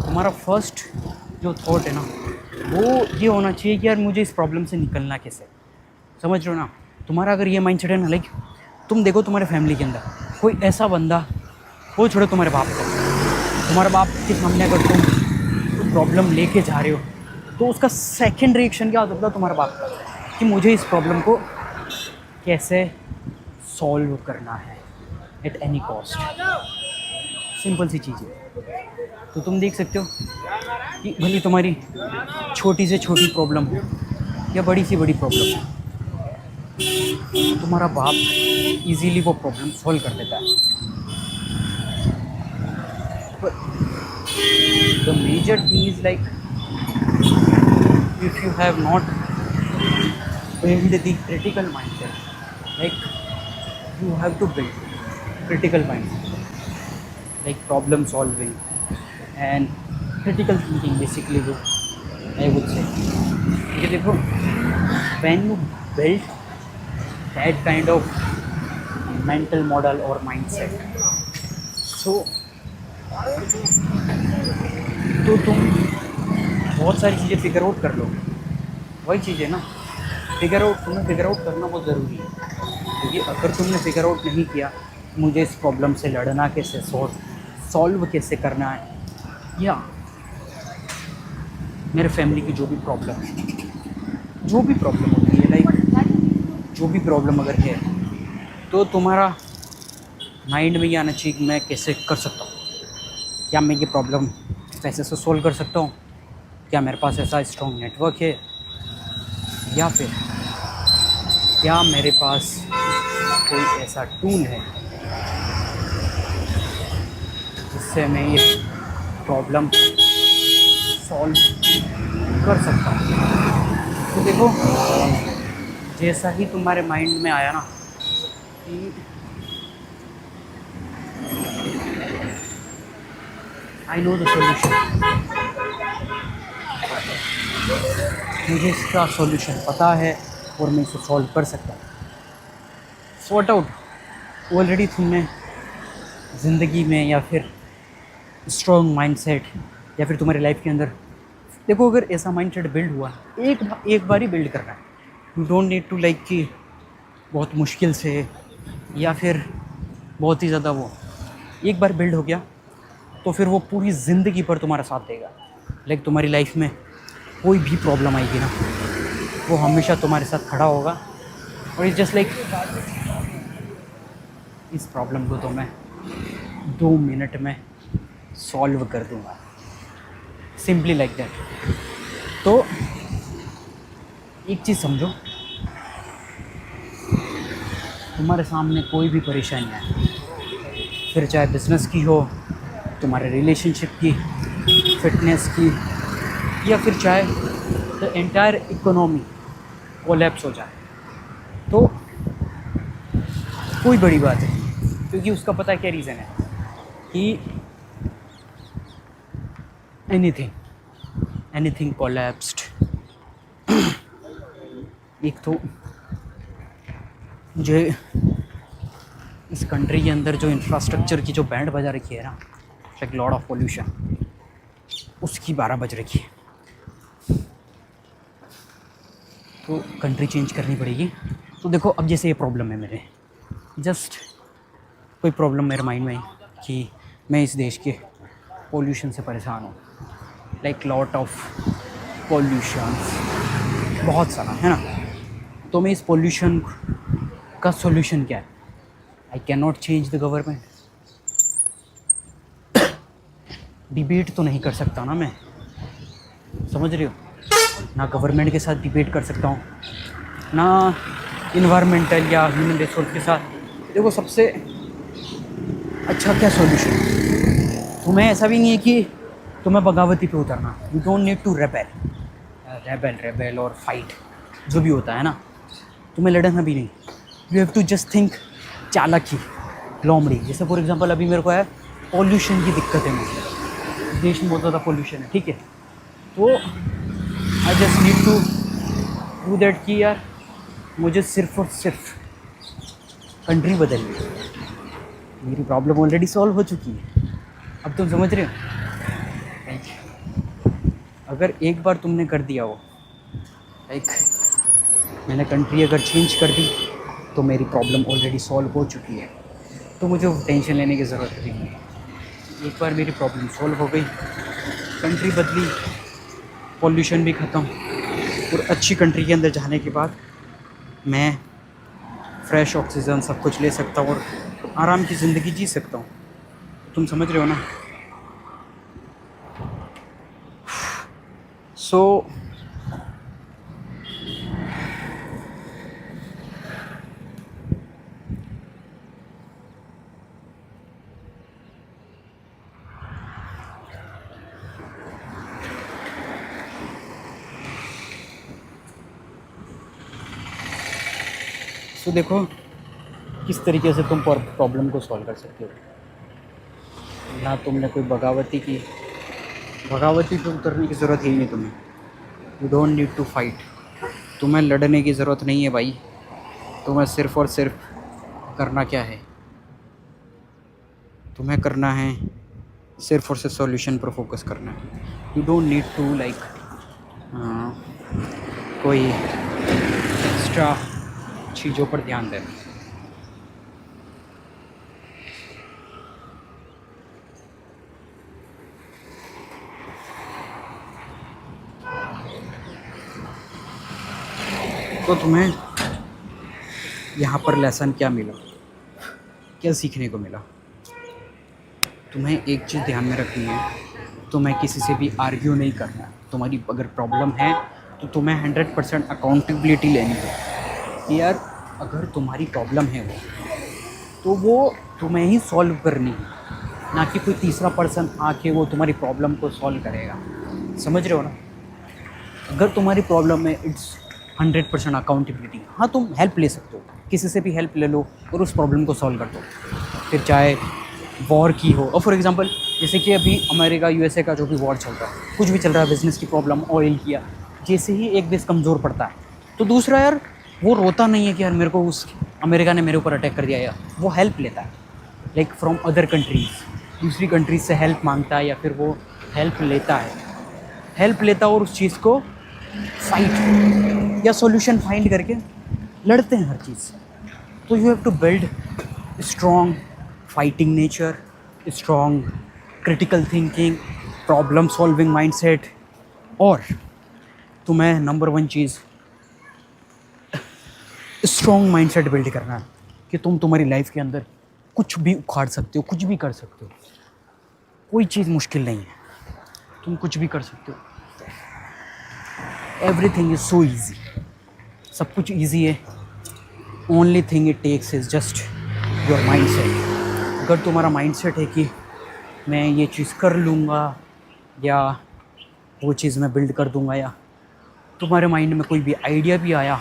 तुम्हारा फर्स्ट जो थॉट है ना वो ये होना चाहिए कि यार मुझे इस प्रॉब्लम से निकलना कैसे। समझ रहे हो ना। तुम्हारा अगर ये माइंडसेट है ना, लाइक तुम देखो तुम्हारे फैमिली के अंदर कोई ऐसा बंदा, वो छोड़ो तुम्हारे बाप को, तुम्हारे बाप के सामने अगर तुम प्रॉब्लम लेके जा रहे हो तो उसका सेकंड रिएक्शन क्या होता है तुम्हारे बाप का, कि मुझे इस प्रॉब्लम को कैसे सॉल्व करना है एट एनी कॉस्ट। सिंपल सी चीज़ है। तो तुम देख सकते हो कि भले तुम्हारी छोटी से छोटी प्रॉब्लम या बड़ी सी बड़ी प्रॉब्लम, तुम्हारा बाप इजीली वो प्रॉब्लम सॉल्व कर देता है। But the major thing is like if you have not built the critical mindset, like you have to build critical mindset, like problem solving and critical thinking basically वो I would say। ये देखो when you build that kind of mental model or mindset, so तो तुम बहुत सारी चीज़ें figure out कर लोगे। वही चीज़ है ना, तुम्हें फिगर आउट करना बहुत ज़रूरी है। क्योंकि अगर तुमने फिगर आउट नहीं किया मुझे इस प्रॉब्लम से लड़ना कैसे, सॉल्व कैसे करना है, या मेरे फैमिली की जो भी प्रॉब्लम होती है, लाइक जो भी प्रॉब्लम अगर है, तो तुम्हारा माइंड में ये आना चाहिए कि मैं कैसे कर सकता हूँ, क्या मैं ये प्रॉब्लम पैसे से सोल्व कर सकता हूँ, क्या मेरे पास ऐसा स्ट्रॉन्ग नेटवर्क है, या फिर क्या मेरे पास कोई ऐसा टूल है जिससे मैं ये प्रॉब्लम सॉल्व कर सकता हूँ। तो देखो, जैसा ही तुम्हारे माइंड में आया ना कि आई नो द सॉल्यूशन, मुझे इसका सॉल्यूशन पता है और मैं इसे सॉल्व कर सकता हूँ, सॉर्ट आउट, ऑलरेडी तुमने ज़िंदगी में या फिर स्ट्रॉन्ग माइंडसेट या फिर तुम्हारी लाइफ के अंदर, देखो अगर ऐसा माइंडसेट बिल्ड हुआ, एक बार ही बिल्ड करना है। You don't need to like कि बहुत मुश्किल से या फिर बहुत ही ज़्यादा, वो एक बार बिल्ड हो गया तो फिर वो पूरी ज़िंदगी पर तुम्हारा साथ देगा। लाइक तुम्हारी लाइफ में कोई भी प्रॉब्लम आएगी ना, वो हमेशा तुम्हारे साथ खड़ा होगा और इट्स जस्ट लाइक इस प्रॉब्लम को तो मैं 2 मिनट में सॉल्व कर दूंगा, सिंपली लाइक दैट। तो एक चीज़ समझो, तुम्हारे सामने कोई भी परेशानी है, फिर चाहे बिजनेस की हो, तुम्हारे रिलेशनशिप की, फिटनेस की, या फिर चाहे द एंटायर इकोनॉमी कोलैप्स हो जाए, तो कोई बड़ी बात है, क्योंकि उसका पता है क्या रीज़न है कि एनीथिंग कोलैप्स्ड। एक तो जो इस कंट्री के अंदर जो इंफ्रास्ट्रक्चर की जो बैंड बजा रखी है ना, लाइक लॉट ऑफ पोल्यूशन, उसकी 12 बज रखी है, तो कंट्री चेंज करनी पड़ेगी। तो देखो, अब जैसे ये प्रॉब्लम है मेरे, जस्ट कोई प्रॉब्लम मेरे माइंड में आई कि मैं इस देश के पोल्यूशन से परेशान हूँ, लाइक लॉट ऑफ पोल्यूशन, बहुत सारा है ना। तो मैं इस पोल्यूशन का सॉल्यूशन क्या है? I can not change the government, debate तो नहीं कर सकता ना मैं, समझ रही हो ना, गवर्नमेंट के साथ डिबेट कर सकता हूँ ना इन्वायरमेंटल या ह्यूमन रिसोर्स के साथ। देखो सबसे अच्छा क्या सॉल्यूशन, तुम्हें ऐसा भी नहीं है कि तुम्हें बगावती पे उतरना, you don't need to rebel और फाइट, जो भी होता है ना, तुम्हें लड़ना भी नहीं, you have to just think चालाकी, लोमड़ी। जैसे फॉर एग्जांपल अभी मेरे को है पॉल्यूशन की दिक्कत है, मुझे देश में बहुत ज़्यादा पॉल्यूशन है, ठीक है, तो I just need to do that कि यार मुझे सिर्फ और सिर्फ कंट्री बदलनी है, मेरी प्रॉब्लम ऑलरेडी सॉल्व हो चुकी है। अब तुम समझ रहे हो, अगर एक बार तुमने कर दिया हो, लाइक मैंने कंट्री अगर चेंज कर दी तो मेरी प्रॉब्लम ऑलरेडी सॉल्व हो चुकी है, तो मुझे टेंशन लेने की ज़रूरत नहीं है। एक बार मेरी प्रॉब्लम सॉल्व हो गई, कंट्री बदली, पॉल्यूशन भी ख़त्म, और अच्छी कंट्री के अंदर जाने के बाद मैं फ्रेश ऑक्सीजन सब कुछ ले सकता हूँ और आराम की ज़िंदगी जी सकता हूँ। तुम समझ रहे हो ना? सो देखो किस तरीके से तुम प्रॉब्लम को सॉल्व कर सकते हो। ना तुमने कोई बगावती की, बगावती पे उतरने की ज़रूरत ही नहीं तुम्हें, you don't need to fight, तुम्हें लड़ने की ज़रूरत नहीं है भाई। तुम्हें सिर्फ़ और सिर्फ करना क्या है, तुम्हें करना है सिर्फ और सिर्फ सॉल्यूशन पर फोकस करना है। You don't need to like कोई एक्स्ट्रा चीज़ों पर ध्यान दें। तो तुम्हें यहाँ पर लेसन क्या मिला, क्या सीखने को मिला? तुम्हें एक चीज़ ध्यान में रखनी है, तुम्हें किसी से भी आर्ग्यू नहीं करना। तुम्हारी अगर प्रॉब्लम है तो तुम्हें 100% अकाउंटेबिलिटी लेनी है कि यार अगर तुम्हारी प्रॉब्लम है तो वो तुम्हें ही सॉल्व करनी है, ना कि कोई तीसरा पर्सन आके वो तुम्हारी प्रॉब्लम को सॉल्व करेगा। समझ रहे हो ना? अगर तुम्हारी प्रॉब्लम में इट्स 100% अकाउंटेबिलिटी। हाँ, तुम हेल्प ले सकते हो, किसी से भी हेल्प ले लो और उस प्रॉब्लम को सॉल्व कर दो। फिर चाहे वॉर की हो, और फॉर एग्जांपल जैसे कि अभी अमेरिका यूएसए का जो भी वॉर चल रहा है, कुछ भी चल रहा है, बिज़नेस की प्रॉब्लम, ऑयल किया, जैसे ही एक देश कमज़ोर पड़ता है तो दूसरा यार वो रोता नहीं है कि यार मेरे को उस अमेरिका ने मेरे ऊपर अटैक कर दिया, या वो हेल्प लेता है लाइक फ्रॉम अदर कंट्रीज़, दूसरी कंट्रीज से हेल्प मांगता है या फिर वो हेल्प लेता है और उस चीज़ को फाइट या सॉल्यूशन फाइंड करके लड़ते हैं हर चीज़। तो you have to build strong fighting nature, strong critical thinking, problem solving mindset, और तुम्हें नंबर 1 चीज़ स्ट्रॉन्ग माइंडसेट बिल्ड करना है कि तुम तुम्हारी लाइफ के अंदर कुछ भी उखाड़ सकते हो, कुछ भी कर सकते हो। कोई चीज़ मुश्किल नहीं है, तुम कुछ भी कर सकते हो। एवरीथिंग इज़ सो ईजी, सब कुछ ईजी है। Only thing it takes is just your mindset. अगर तुम्हारा माइंडसेट है कि मैं ये चीज़ कर लूँगा या वो चीज़ मैं बिल्ड कर दूँगा, या तुम्हारे माइंड में कोई भी आइडिया भी आया,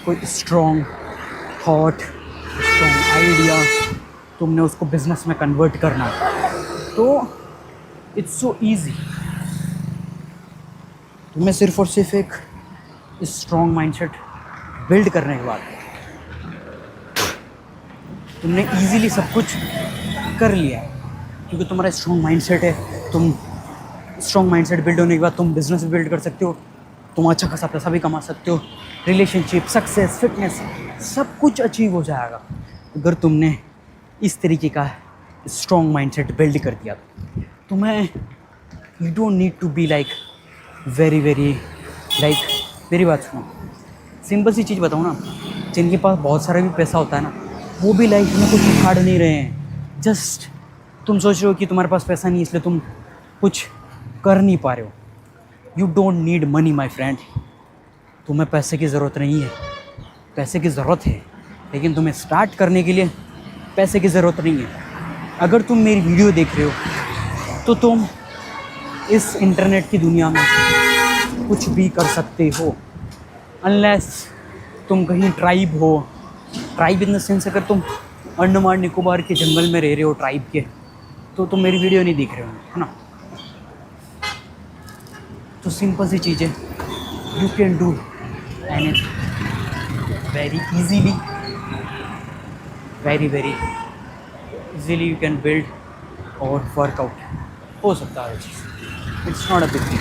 कोई स्ट्रॉन्ग थॉट, स्ट्रॉन्ग आइडिया, तुमने उसको बिजनेस में कन्वर्ट करना है, तो इट्स सो ईजी। तुम्हें सिर्फ और सिर्फ एक स्ट्रॉन्ग माइंडसेट बिल्ड करने के बाद तुमने ईजीली सब कुछ कर लिया है, क्योंकि तुम्हारा स्ट्रॉन्ग माइंडसेट है। तुम स्ट्रॉन्ग माइंडसेट बिल्ड होने के बाद तुम बिजनेस भी बिल्ड कर सकते हो, तुम अच्छा खासा पैसा भी कमा सकते हो, रिलेशनशिप, सक्सेस, फिटनेस, सब कुछ अचीव हो जाएगा अगर तुमने इस तरीके का स्ट्रॉन्ग माइंडसेट बिल्ड कर दिया। तुम्हें you don't need to be like very like, मेरी बात सुनो, सिंपल सी चीज़ बताऊँ ना, जिनके पास बहुत सारा भी पैसा होता है ना, वो भी लाइफ में कुछ उखाड़ नहीं रहे हैं। जस्ट तुम सोच रहे हो कि तुम्हारे पास पैसा नहीं इसलिए तुम कुछ कर नहीं पा रहे हो। You don't need money my friend. तुम्हें पैसे की ज़रूरत नहीं है, पैसे की ज़रूरत है, लेकिन तुम्हें स्टार्ट करने के लिए पैसे की ज़रूरत नहीं है। अगर तुम मेरी वीडियो देख रहे हो तो तुम इस इंटरनेट की दुनिया में कुछ भी कर सकते हो, अनलेस तुम कहीं ट्राइब हो। ट्राइब इन द सेंस, अगर तुम अंडमान निकोबार के जंगल में रह रहे हो ट्राइब के, तो तुम मेरी वीडियो नहीं देख रहे हो, है ना? तो सिंपल सी चीज़ है, you can do anything very easily, very easily you can build और वर्कआउट हो सकता है चीज़। It's not a big thing.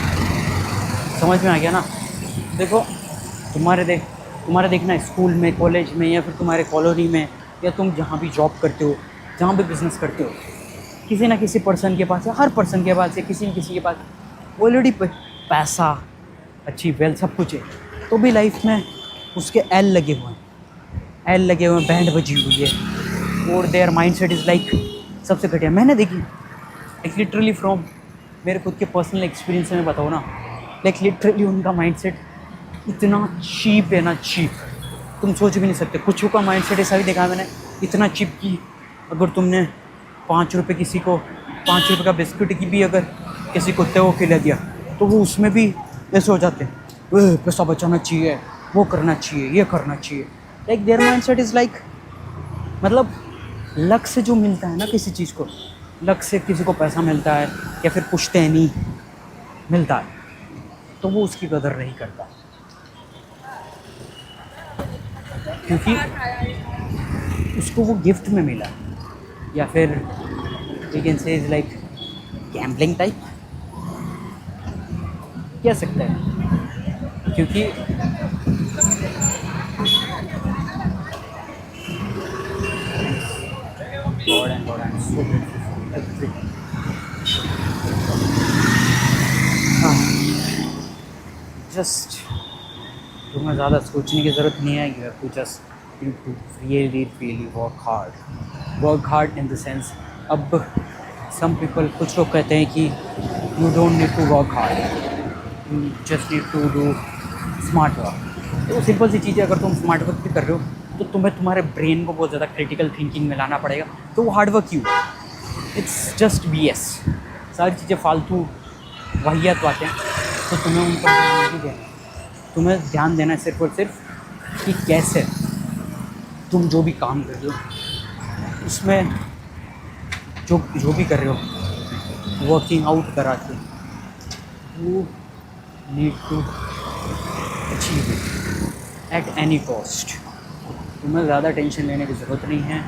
समझ में आ गया ना? देखो, तुम्हारे देखना स्कूल में, कॉलेज में, या फिर तुम्हारे कॉलोनी में, या तुम जहाँ भी जॉब करते हो, जहाँ भी बिज़नेस करते हो, किसी ना किसी पर्सन के पास, या हर पर्सन के पास, या किसी न किसी के पास ऑलरेडी पैसा, अच्छी वेल्थ, सब कुछ है, तो भी लाइफ में उसके एल लगे हुए हैं, बैंड बजी हुई है, और देयर माइंडसेट इज़ लाइक सबसे घटिया। मैंने देखी लाइक लिटरली फ्रॉम मेरे खुद के पर्सनल एक्सपीरियंस से मैं बताऊँ ना, लाइक लिटरली उनका माइंडसेट इतना चीप है ना, चीप, तुम सोच भी नहीं सकते। कुछ का माइंडसेट ऐसा भी देखा है मैंने, इतना चीप कि अगर तुमने 5 रुपये किसी को, 5 रुपये का बिस्किट की भी अगर किसी कुत्ते को खिला दिया, तो वो उसमें भी ऐसे हो जाते हैं, पैसा बचाना चाहिए, वो करना चाहिए, ये करना चाहिए। Like there mindset is like, मतलब लक से जो मिलता है ना किसी चीज़ को, लक से किसी को पैसा मिलता है या फिर पुश्तैनी मिलता है, तो वो उसकी कदर नहीं करता, क्योंकि उसको वो गिफ्ट में मिला, या फिर we can say is like gambling type कह सकते हैं, क्योंकि God I'm so grateful. Just तुम्हें ज़्यादा सोचने की ज़रूरत नहीं है, you have to just you to really work hard in the sense. अब सम पीपल, कुछ लोग कहते हैं कि you don't need to work hard, you just need to do smart work. तो सिंपल सी चीज़ है, अगर तुम स्मार्ट वर्क भी कर रहे हो तो तुम्हें तुम्हारे ब्रेन को बहुत ज़्यादा क्रिटिकल थिंकिंग में लाना पड़ेगा, तो वो हार्ड वर्क क्यों? It's just BS। सारी चीज़ें फालतू वाहियात बातें, तो तुम्हें उन पर ध्यान नहीं देना। तुम्हें ध्यान देना है सिर्फ और सिर्फ कि कैसे तुम जो भी काम कर रहे हो उसमें जो भी कर रहे हो वर्किंग आउट करा के you need to achieve it at any cost. तुम्हें ज़्यादा टेंशन लेने की ज़रूरत नहीं है।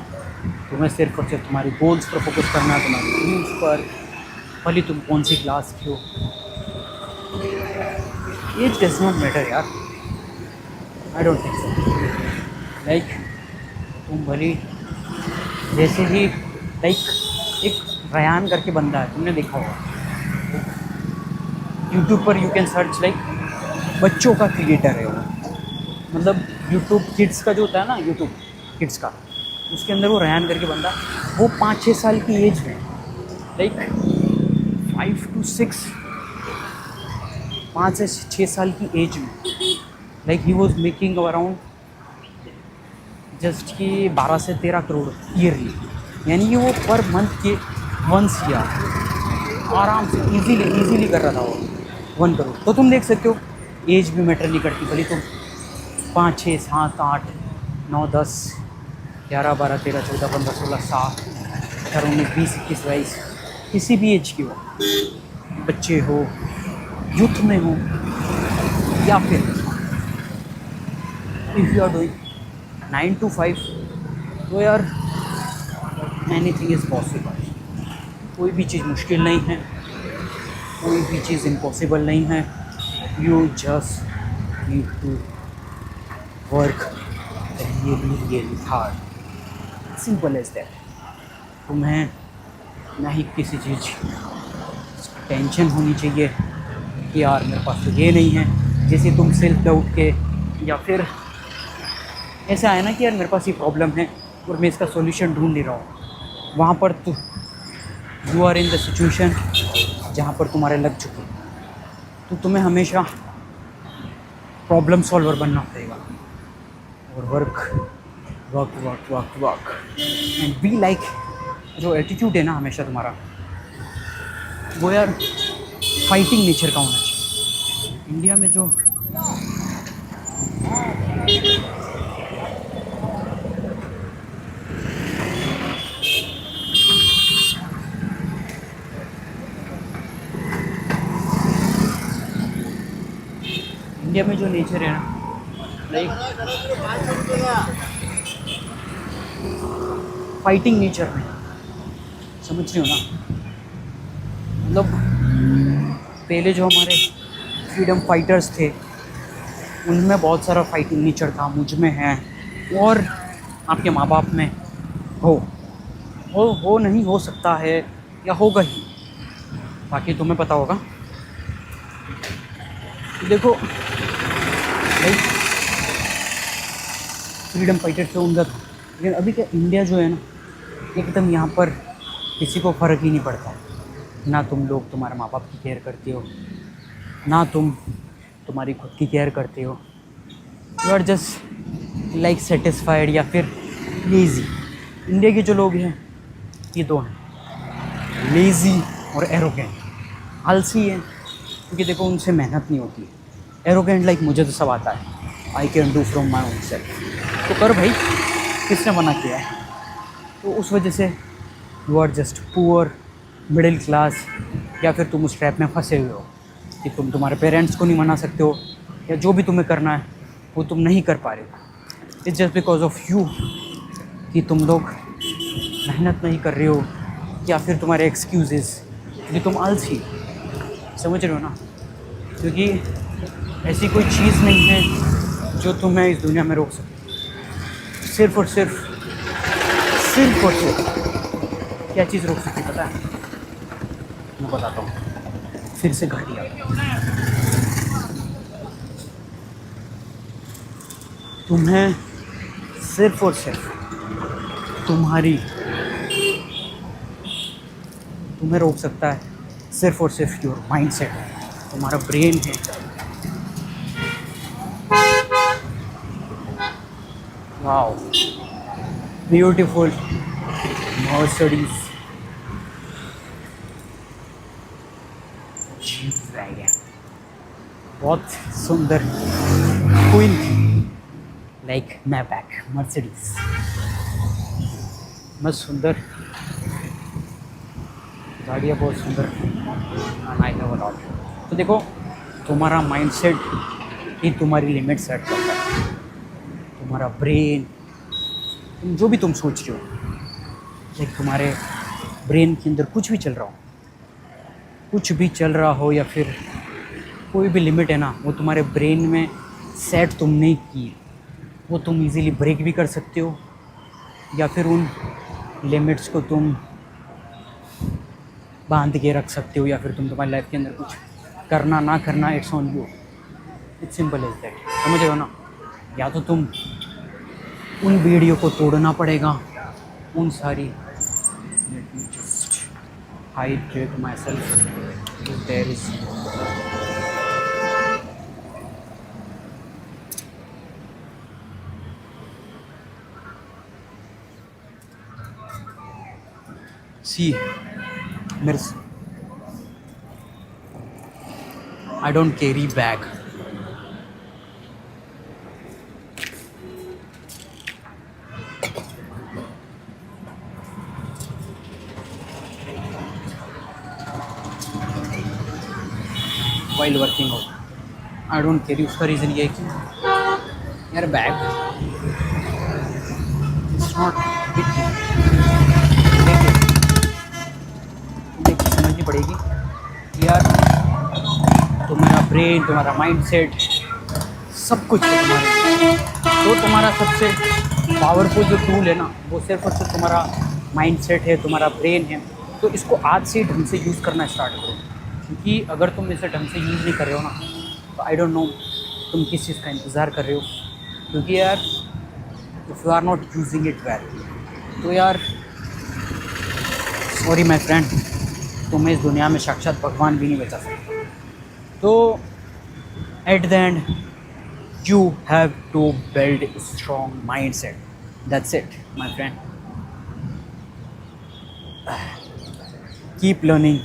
तुम्हें सिर्फ और सिर्फ तुम्हारी गोल्स पर फोकस करना है, तुम्हारी ड्रीम्स पर, भले तुम कौन सी क्लास की हो। एज डज नॉट मैटर यार, I don't think so. Like तुम भले जैसे ही एक रयान करके बंदा है, तुमने देखा होगा यूट्यूब पर, यू कैन सर्च बच्चों का क्रिएटर है वो, मतलब यूट्यूब किड्स का जो होता है ना, यूट्यूब किड्स का, उसके अंदर वो रयान करके बंदा, वो 5-6 साल की एज में 5 to 6 5 से 6 साल की एज में he was making around just कि 12 से 13 करोड़ ईयरली, यानी कि वो पर मंथ के 1 ईयर आराम से इजीली कर रहा था वो 1 करोड़। तो तुम देख सकते हो एज भी मैटर नहीं करती, भले तुम 5, 6, 7, 8, 9, 10, 11, 12, 13, 14, 15, 16, 17, 18, 19, 20, 21, 22 किसी भी एज की हो, बच्चे हो, यूथ में हो, या फिर if you are doing 9 to 5, तो यार एनीथिंग इज़ पॉसिबल। कोई भी चीज़ मुश्किल नहीं है, कोई भी चीज़ इम्पॉसिबल नहीं है। You just need to work really hard, simple as that. तुम्हें ना ही किसी चीज़ टेंशन होनी चाहिए कि यार मेरे पास तो ये नहीं है, जैसे तुम सेल्फ डाउट के या फिर ऐसा है ना कि यार मेरे पास ये प्रॉब्लम है और मैं इसका सॉल्यूशन ढूंढ नहीं रहा हूँ, वहाँ पर तो you are in the situation जहाँ पर तुम्हारे लग चुके, तो तुम्हें हमेशा प्रॉब्लम सॉल्वर बनना पड़ेगा और वर्क एंड बी लाइक। जो एटीट्यूड है ना हमेशा तुम्हारा, वो यार फाइटिंग नेचर का होना चाहिए। इंडिया में जो नेचर है ना, फाइटिंग नेचर में, समझ रहे हो ना, मतलब पहले जो हमारे फ्रीडम फाइटर्स थे उनमें बहुत सारा फाइटिंग नेचर था, मुझ में है और आपके माँ बाप में हो नहीं हो सकता है या होगा ही, बाकी तुम्हें पता होगा। देखो फ्रीडम फाइटर से उनका था, लेकिन अभी क्या इंडिया जो है ना, एकदम यहाँ पर किसी को फ़र्क ही नहीं पड़ता। ना तुम लोग तुम्हारे माँ बाप की केयर करते हो, ना तुम तुम्हारी खुद की केयर करते हो। यू आर जस्ट सेटिस्फाइड या फिर लेज़ी। इंडिया के जो लोग हैं ये दो हैं, लेज़ी और एरोगेंट। आलसी है क्योंकि देखो उनसे मेहनत नहीं होती। एरोगेंट मुझे तो सब आता है, आई can do from my own self, तो कर भाई, किसने मना किया है। तो उस वजह से you are just poor middle class, या फिर तुम उस ट्रैप में फंसे हुए हो कि तुम तुम्हारे पेरेंट्स को नहीं मना सकते हो, या जो भी तुम्हें करना है वो तुम नहीं कर पा रहे हो। It's just because of you कि तुम लोग मेहनत नहीं कर रहे हो, या फिर तुम्हारे एक्सक्यूज़ेस कि तुम आलसी, समझ रहे हो ना। क्योंकि ऐसी कोई चीज़ नहीं है जो तुम्हें इस दुनिया में रोक सके। सिर्फ और सिर्फ क्या चीज़ रोक सकती पता है? मैं बताता हूँ, फिर से घटिया। तुम्हें सिर्फ और सिर्फ तुम्हें रोक सकता है सिर्फ और सिर्फ योर माइंडसेट, तुम्हारा ब्रेन है। Wow, beautiful Mercedes jeep wagon, बहुत सुंदर क्वीन लाइक मैबैक मर्सिडीज, बहुत सुंदर गाड़ियाँ, बहुत सुंदर आई लव लॉट। तो देखो, तुम्हारा माइंडसेट ही तुम्हारी लिमिट सेट करता है। तुम्हारा ब्रेन, तुम जो भी तुम सोच रहे हो, लाइक तुम्हारे ब्रेन के अंदर कुछ भी चल रहा हो, कुछ भी चल रहा हो, या फिर कोई भी लिमिट है ना, वो तुम्हारे ब्रेन में सेट तुमने की, वो तुम इजीली ब्रेक भी कर सकते हो, या फिर उन लिमिट्स को तुम बांध के रख सकते हो, या फिर तुम तुम्हारी लाइफ के अंदर कुछ करना ना करना, it's on you. It's simple as that, समझ रहे हो ना। या तो तुम उन वीडियो को तोड़ना पड़ेगा, उन सारी, let me just hydrate myself, there is see मेरे, I don't carry bag, while working out I don't carry. उसका रीज़न ये है कि यार बैग इट्स नॉट बिग, देखिए समझनी पड़ेगी कि यार तुम्हारा ब्रेन, तुम्हारा माइंडसेट, सब कुछ है तुम्हारे। तो तुम्हारा सबसे पावरफुल जो टूल है ना, वो सिर्फ और सिर्फ तुम्हारा माइंडसेट है, तुम्हारा ब्रेन है। तो इसको आज से ढंग से यूज़ करना स्टार्ट करो, क्योंकि अगर तुम इसे ढंग से यूज़ नहीं कर रहे हो ना, तो आई डोंट नो तुम किस चीज़ का इंतज़ार कर रहे हो। क्योंकि यार if you are not using it well, तो यार सॉरी माय फ्रेंड, तुम्हें इस दुनिया में साक्षात भगवान भी नहीं बचा सकते। तो at the end you have to build a strong mindset, that's it my friend, keep learning,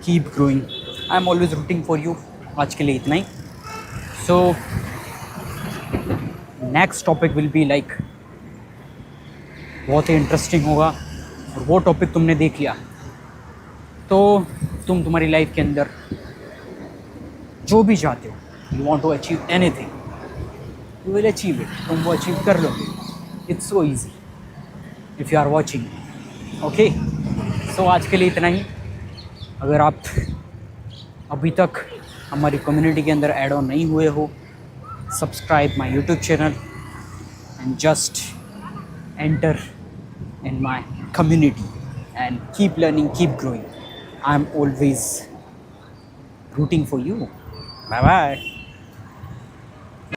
keep growing, I'm always rooting for you। आज के लिए इतना ही। so next topic will be like बहुत ही इंटरेस्टिंग होगा, और वो टॉपिक तुमने देख लिया तो तुम तुम्हारी लाइफ के अंदर जो भी चाहते हो, you want to achieve anything, you will achieve it, तुम वो अचीव कर लोगे। It's so easy if you are watching, okay. So आज के लिए इतना ही। अगर आप अभी तक हमारी कम्युनिटी के अंदर ऐड ऑन नहीं हुए हो, subscribe my YouTube channel and just enter in my community and keep learning, keep growing. I am always rooting for you. Bye bye.